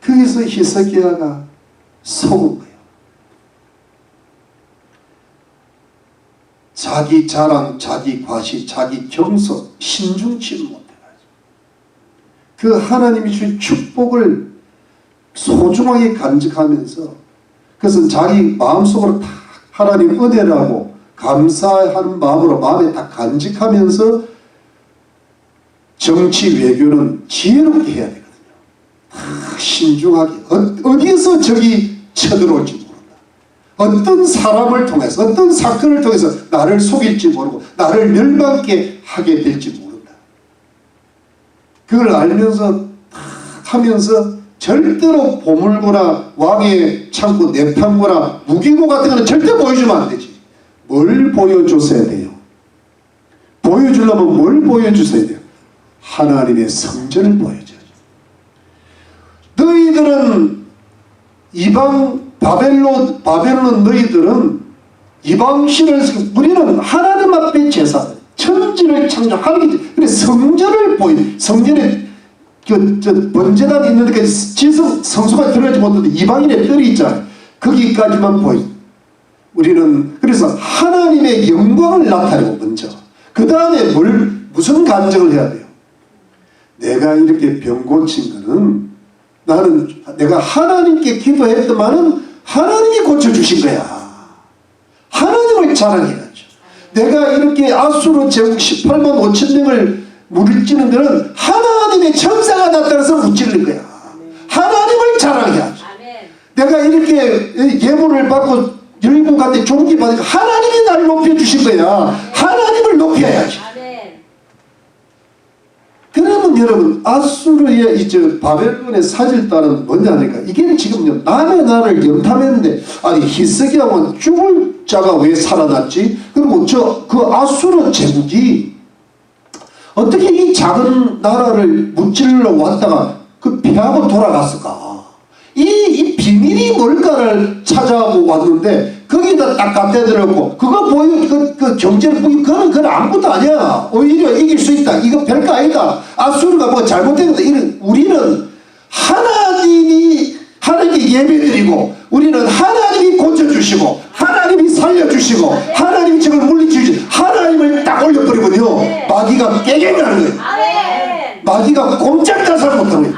거기서 히스기야가 속은 거예요. 자기 자랑, 자기 과시, 자기 경솔, 신중치 못해가지고 그 하나님이 주신 축복을 소중하게 간직하면서, 그것은 자기 마음속으로 다 하나님 은혜라고 감사하는 마음으로 마음에 딱 간직하면서 정치 외교는 지혜롭게 해야 되거든요. 신중하게 어디에서 적이 쳐들어올지 모른다. 어떤 사람을 통해서, 어떤 사건을 통해서 나를 속일지 모르고 나를 멸망케 하게 될지 모른다. 그걸 알면서 하면서 절대로 보물고나 왕의 창고, 내판고나 무기고 같은 거는 절대 보여주면 안 되지. 뭘 보여줬어야 돼요? 보여주려면 뭘 보여주셔야 돼요? 하나님의 성전을 보여줘야죠. 너희들은 이방 바벨론 너희들은 이방신을, 우리는 하나님 앞에 제사, 천지를 창조하기, 그래 성전을 성전에 번제단이 있는데 지성 성소가 들어가지 못하는데 이방인의 뜰이 있잖아요. 거기까지만 우리는 그래서 하나님의 영광을 나타내고 먼저 그 다음에 무슨 간증을 해야 돼요? 내가 이렇게 병 고친 거는 내가 하나님께 기도했더만은 하나님이 고쳐주신 거야. 하나님을 자랑해야죠. 내가 이렇게 아수르 제국 18만 5천 명을 무찔르는 거는 하나님의 천사가 나타나서 무찔른 거야. 하나님을 자랑해야죠. 내가 이렇게 예물을 받고 열국한테 존귀 받으니까 하나님이 나를 높여주신 거야. 하나님을 높여야지. 그러면 여러분, 아수르의 이제 바벨론의 사질단은 뭐냐니까, 이게 지금 남의 나라를 염탐했는데, 아니 히스기야는 죽을 자가 왜 살아났지? 그리고 그 아수르 제국이 어떻게 이 작은 나라를 무찔러 왔다가 그 피하고 돌아갔을까? 이 비밀이 뭘까를 찾아보고 왔는데 거기다 딱 갖다 드렸고, 그거 그 경제를 보기, 그건 아무것도 아니야. 오히려 이길 수 있다. 이거 별거 아니다. 아수르가 뭐 잘못된 거다. 우리는 하나님께 예배드리고, 우리는 하나님이 고쳐주시고, 하나님이 살려주시고, 하나님이 적을 물리치지, 하나님을 딱 올려버리거든요. 마귀가 깨갱하는 거예요. 마귀가 꼼짝달싹 못하는 거예요.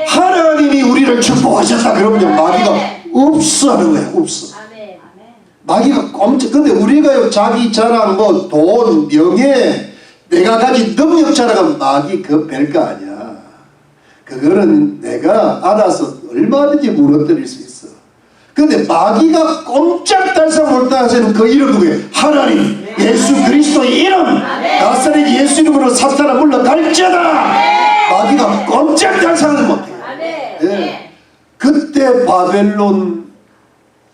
하나님이 우리를 축복하셨다 그러면 마귀가 없어 하는 거예요. 없어. 마귀가 근데 우리가 자기 자랑, 돈, 명예, 내가 가진 능력 자랑하면 마귀 그 별거 아니야. 그거는 내가 알아서 얼마든지 무너뜨릴 수 있어. 근데 마귀가 꼼짝달싹 못하시는 그 이름 누구예요? 하나님, 예수 그리스도의 이름, 나사렛 예수 이름으로 사탄아 물러갈지어다. 마귀가 꼼짝달싹을 못해. 네. 그때 바벨론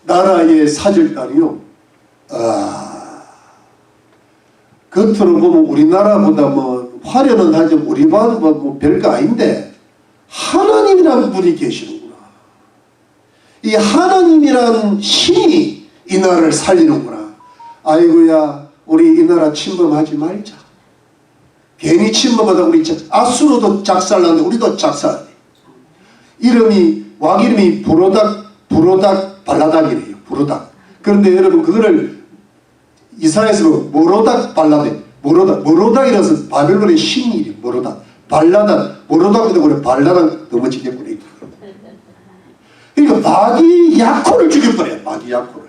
나라의 사절단이요, 겉으로 보면 우리나라보다 화려는 하지 우리 봐도 뭐 별거 아닌데 하나님이라는 분이 계시는구나. 이 하나님이란 힘이 이 나라를 살리는구나. 아이고야, 우리 이 나라 침범하지 말자. 괜히 침범하다 우리 아수르도 작살났는데 우리도 작살났네. 왕 이름이 부로닥 발라닥이래요. 부로닥. 그런데 여러분 그거를 이사야에서 모로닥 발라닥, 모로닥이라서 바벨론의 신이 모로닥, 발라닥, 모로닥도 그래 발라닥 넘어지겠구나. 그러니까 마귀 야코를 죽여버려요. 마귀 야코를.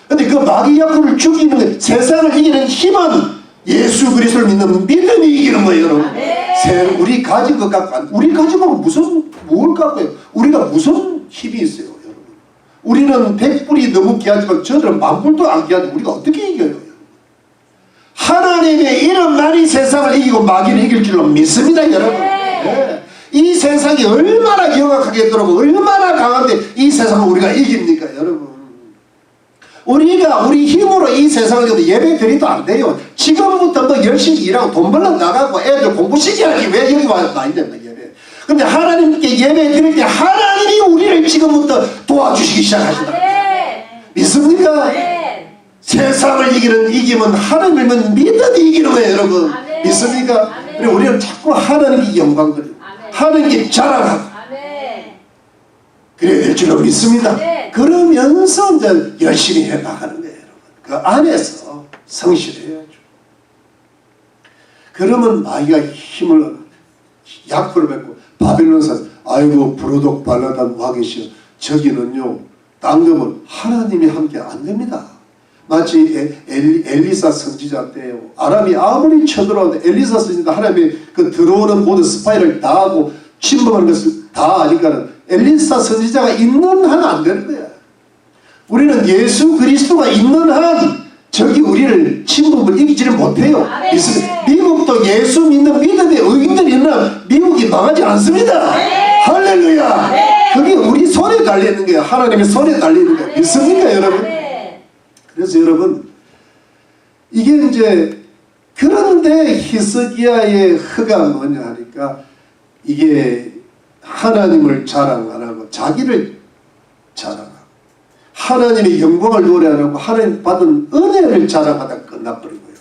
근데 그 마귀 야코를 죽이는 세상을 이기는 힘은 예수 그리스도를 믿는 믿음이 이기는 거예요, 여러분. 우리 가진 것 갖고, 우리 가지고 뭘 갖고요? 우리가 무슨 힘이 있어요, 여러분? 우리는 100불이 너무 귀하지만 저들은 10,000불도 안 귀하지. 우리가 어떻게 이겨요, 여러분? 하나님의 이름만이 세상을 이기고 마귀를 이길 줄로 믿습니다, 여러분. 네. 이 세상이 얼마나 영악하게 들어오고 얼마나 강한데 이 세상을 우리가 이깁니까, 여러분? 우리가 우리 힘으로 이 세상을 이겨도 예배 드리도 안 돼요. 지금부터 뭐 열심히 일하고 돈 벌러 나가고 애들 공부시켜야지 왜 여기 와서 많이 됩니까, 예배. 근데 하나님께 예배 드릴 때 하나님이 우리를 지금부터 도와주시기 시작하신다. 믿습니까? 세상을 이기면 하나님을 믿는 믿음이 이기는 거예요, 여러분. 믿습니까? 그리고 우리는 자꾸 하나님께 영광 드리고 하나님께 자랑하고 그래야 될 줄로 믿습니다. 그러면서 이제 열심히 해나가는 거예요, 여러분. 그 안에서 성실해야죠. 그러면 마귀가 힘을 약불을 뱉고 바빌론산 아이고 부르독 발라단 와계시여 저기는요 땅금은 하나님이 함께 안 됩니다. 마치 엘리사 선지자 때요. 아람이 아무리 쳐들어와도 엘리사 선지자 하나님이 그 들어오는 모든 스파이를 다 하고 침범하는 것을 다 아니까는 엘리사 선지자가 있는 한 안 되는 거야. 우리는 예수 그리스도가 있는 한 저기 우리를 침범을 이기지를 못해요. 미국도 예수 믿는 믿음의 의인들이 있는 한 미국이 망하지 않습니다. 할렐루야. 그게 우리 손에 달려있는 거야. 하나님의 손에 달려있는 거야. 믿습니까, 여러분? 그래서 여러분 이게 이제 그런데 히스기야의 허가 뭐냐 하니까 이게 하나님을 자랑 안 하고 자기를 자랑하고 하나님의 영광을 노래 안 하고 하나님 받은 은혜를 자랑하다 끝나버리고요.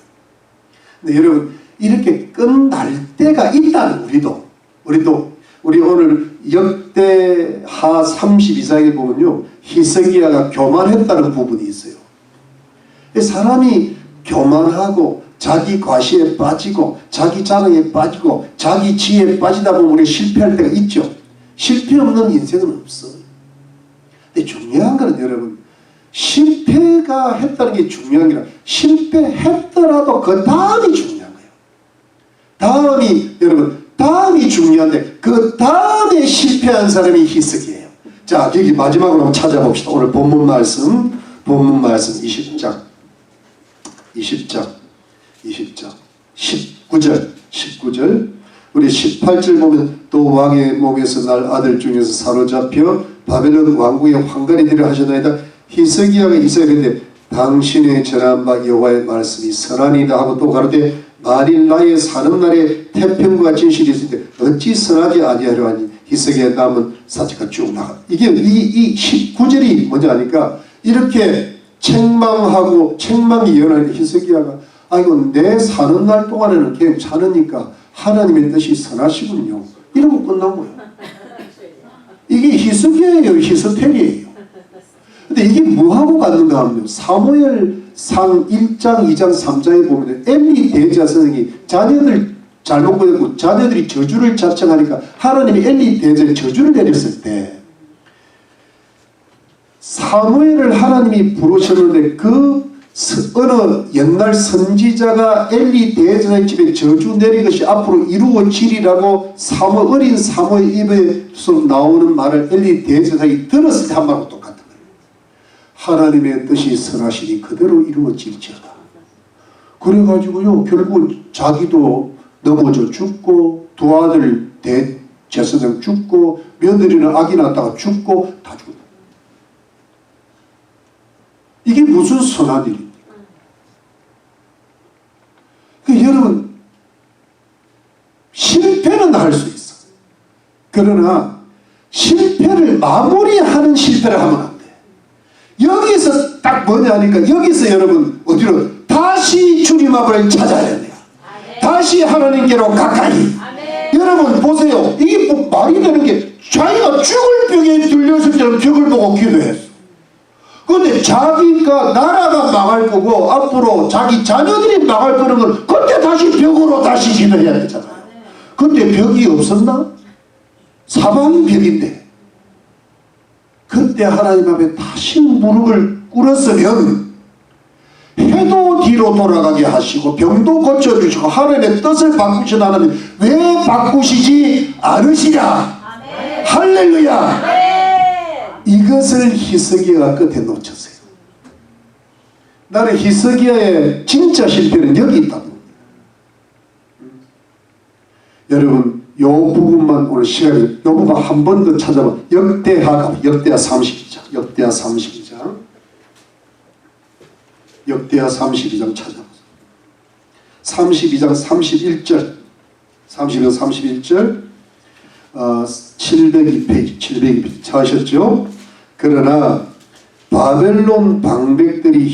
근데 여러분 이렇게 끝날 때가 있다는 우리 오늘 역대하 32장에 보면요 히스기야가 교만했다는 부분이 있어요. 사람이 교만하고 자기 과시에 빠지고 자기 자랑에 빠지고 자기 지혜에 빠지다 보면 우리가 실패할 때가 있죠. 실패 없는 인생은 없어. 근데 중요한 건 여러분 실패가 했다는 게 중요한 게 아니라 실패했더라도 그 다음이 중요한 거예요. 다음이 중요한데 그 다음에 실패한 사람이 히스기예요. 자 여기 마지막으로 한번 찾아봅시다. 오늘 본문 말씀 19절 우리 18절 보면 또 왕의 몸에서 날 아들 중에서 사로잡혀 바벨론 왕국의 황관이 되려 하셨나이다. 히스기야가 이스라엘에 당신의 전한 바 여호와의 말씀이 선하니이다 하고 또 가로되 만일 나의 사는 날에 태평과 진실이 있을 때 어찌 선하지 아니하려 하니 히스기야의 남은 사체가 쭉 나가. 이게 이 19절이 뭐냐 하니까 이렇게 책망이 연하는 히스기야가 아이고 내 사는 날 동안에는 괜찮으니까 하나님의 뜻이 선하시군요. 이러고 끝난 거예요. 이게 히스기야예요. 히스텔이에요. 근데 이게 뭐하고 갔는가 하면 사무엘상 1장 2장 3장에 보면 엘리 대제사 선생이 자녀들 잘못 보냈고 자녀들이 저주를 자청하니까 하나님이 엘리 대제사에 저주를 내렸을 때 사무엘을 하나님이 부르셨는데 그 어느 옛날 선지자가 엘리 대제사의 집에 저주 내린 것이 앞으로 이루어지리라고 어린 사무엘 입에서 나오는 말을 엘리 대제사가 들었을 때 한 말하고 똑같은 거예요. 하나님의 뜻이 선하시니 그대로 이루어질지어다. 그래가지고요 결국은 자기도 넘어져 죽고 두 아들 대제사장 죽고 며느리는 아기 낳다가 죽고 다 죽었다. 이게 무슨 선한 일입니까? 여러분 그러나 실패를 마무리하는 실패를 하면 안 돼. 여기서 딱 뭐냐 하니까 여기서 여러분 어디로 다시 주님 앞을 찾아야 돼요. 다시 하나님께로 가까이. 여러분 보세요. 이게 뭐 말이 되는 게 자기가 죽을 벽에 들렸을 때는 벽을 보고 기도했어. 근데 자기가 나라가 망할 거고 앞으로 자기 자녀들이 망할 거는 건 그때 다시 벽으로 다시 기도해야 되잖아요. 근데 벽이 없었나? 사방이 벽인데 그때 하나님 앞에 다시 무릎을 꿇었으면 해도 뒤로 돌아가게 하시고 병도 고쳐주시고 하나님의 뜻을 바꾸신 하나님 왜 바꾸시지 않으시냐? 아멘. 할렐루야. 아멘. 이것을 히스기야가 끝에 놓쳤어요. 나는 히스기야의 진짜 실패는 여기 있다. 여러분 요 부분만 오늘 시간에 요 부분 한 번 더 찾아봐. 역대하 32장 역대하 32장 역대하 32장 찾아보세요. 32장 31절 32장 31절 702페이지 702페이지 찾으셨죠? 그러나 바벨론 방백들이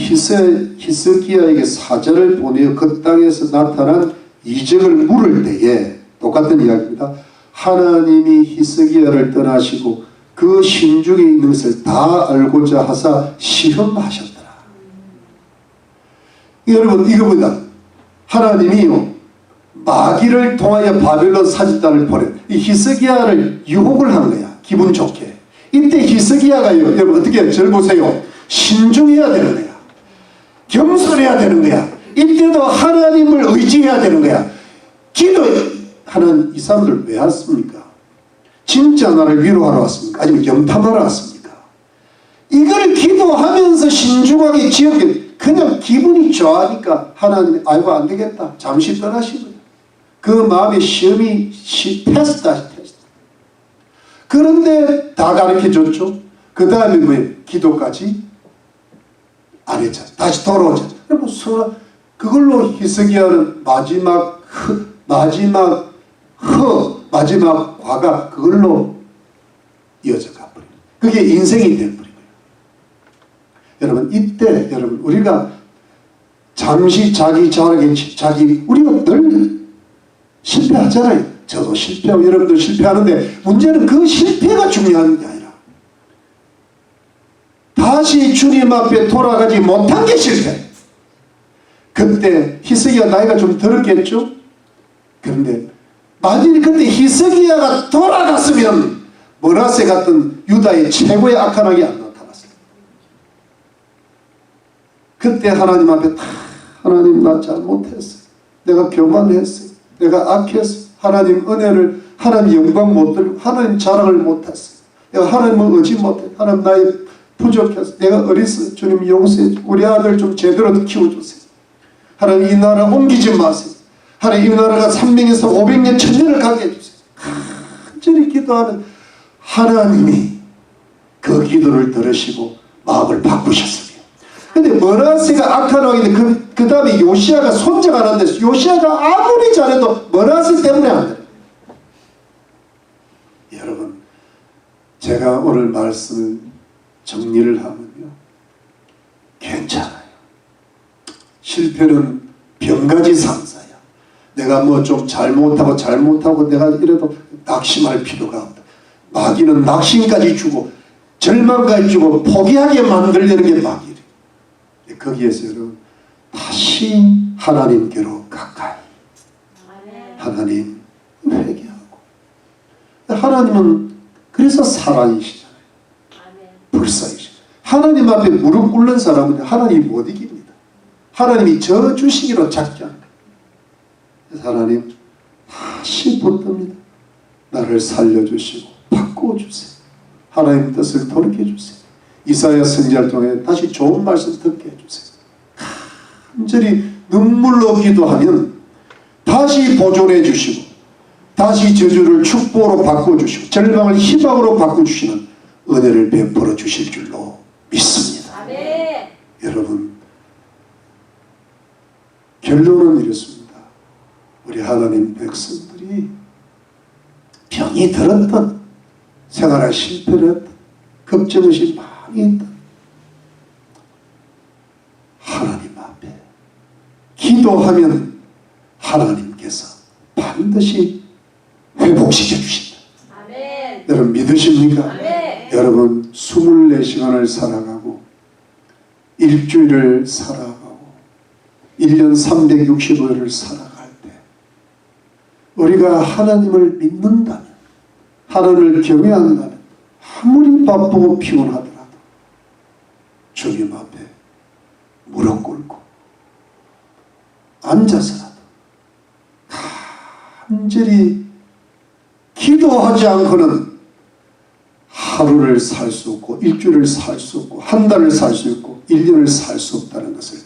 히스기야에게 사자를 보내어 그 땅에서 나타난 이적을 물을 때에 똑같은 이야기입니다. 하나님이 히스기야를 떠나시고 그 신중에 있는 것을 다 알고자 하사 시험하셨더라. 여러분 이거보다 하나님이요 마귀를 통하여 바벨론 사직단을 보내 이 히스기야를 유혹을 한 거야. 기분 좋게. 이때 히스기야가요 여러분 어떻게 해요? 절 보세요. 신중해야 되는 거야. 겸손해야 되는 거야. 이때도 하나님을 의지해야 되는 거야. 기도하는 이 사람들 왜 왔습니까? 진짜 나를 위로하러 왔습니까? 아니면 염탐하러 왔습니까? 이걸 기도하면서 신중하게 지었게 그냥 기분이 좋아하니까 하나님이 아이고 안 되겠다 잠시 떠나시고요. 그 마음의 시험이 테스트다. 그런데 다 가르쳐줬죠. 그 다음에 뭐예요? 기도까지 안 했잖아. 다시 돌아오자. 그걸로 히스기야는 마지막 과가 그걸로 이어져 가버려요. 그게 인생이 되어버려요. 여러분 이때 여러분 우리가 잠시 자기 우리가 늘 실패하잖아요. 저도 실패하고 여러분도 실패하는데 문제는 그 실패가 중요한 게 아니라 다시 주님 앞에 돌아가지 못한 게 실패. 그때 히스기야 나이가 좀 들었겠죠? 그런데 만일 그때 히스기야가 돌아갔으면 므낫세 같은 유다의 최고의 악한 악이 안 나타났어요. 그때 하나님 앞에 다 하나님 나 잘못했어요. 내가 교만했어요. 내가 악했어요. 하나님 은혜를 하나님 영광 못 들고 하나님 자랑을 못했어요. 내가 하나님을 의지 못해. 하나님 나의 부족해서 내가 어리서 주님 용서해. 우리 아들 좀 제대로 키워주세요. 하나님 이 나라 옮기지 마세요. 하나님 이 나라가 300에서 500년 1000년을 가게 해주세요. 간절히 기도하는 하나님이 그 기도를 들으시고 마음을 바꾸셨습니다. 근데 므낫세가 악한 왕인데 그 다음에 요시야가 손자가 났는데 요시야가 아무리 잘해도 므낫세 때문에 안 돼요. 여러분 제가 오늘 말씀을 정리를 하면요 괜찮아요. 실패는 병가지 상사야. 내가 뭐 좀 잘못하고 내가 이래도 낙심할 필요가 없다. 마귀는 낙심까지 주고 절망까지 주고 포기하게 만들려는 게 마귀래요. 거기에서 여러분 다시 하나님께로 가까이. 하나님 회개하고. 하나님은 그래서 사랑이시잖아요. 불쌍이시죠. 하나님 앞에 무릎 꿇는 사람은 하나님이 못 이깁니다. 하나님이 저 주시기로 작지 않아요. 그래서 하나님 다시 붙듭니다. 나를 살려주시고 바꿔주세요. 하나님 뜻을 돌이켜주세요. 이사야 선지자를 통해 다시 좋은 말씀 듣게 해주세요. 간절히 눈물로 기도하면 다시 보존해 주시고 다시 저주를 축복으로 바꿔주시고 절망을 희망으로 바꿔주시는 은혜를 베풀어 주실 줄로 믿습니다. 아멘. 여러분 결론은 이렇습니다. 우리 하나님 백성들이 많이 들었던, 생활에 실패를 했던, 걱정이 많이 했던 하나님 앞에 기도하면 하나님께서 반드시 회복시켜 주신다. 아멘. 여러분 믿으십니까? 아멘. 여러분 24시간을 살아가고 일주일을 살아가고 1년 365일을 살아갈 때 우리가 하나님을 믿는다면, 하나님을 경외한다면, 아무리 바쁘고 피곤하더라도 주님 앞에 무릎 꿇고 앉아서라도 간절히 기도하지 않고는 하루를 살 수 없고, 일주일을 살 수 없고, 한 달을 살 수 없고, 1년을 살 수 없다는 것을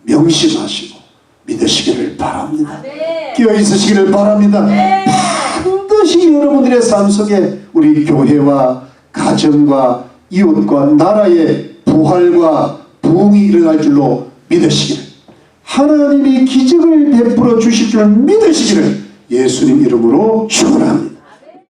명심하시고 믿으시기를 바랍니다. 아멘. 깨어 있으시기를 바랍니다. 반드시 여러분들의 삶 속에 우리 교회와 가정과 이웃과 나라의 부활과 부흥이 일어날 줄로 믿으시기를, 하나님이 기적을 베풀어 주실 줄 믿으시기를 예수님 이름으로 축원합니다.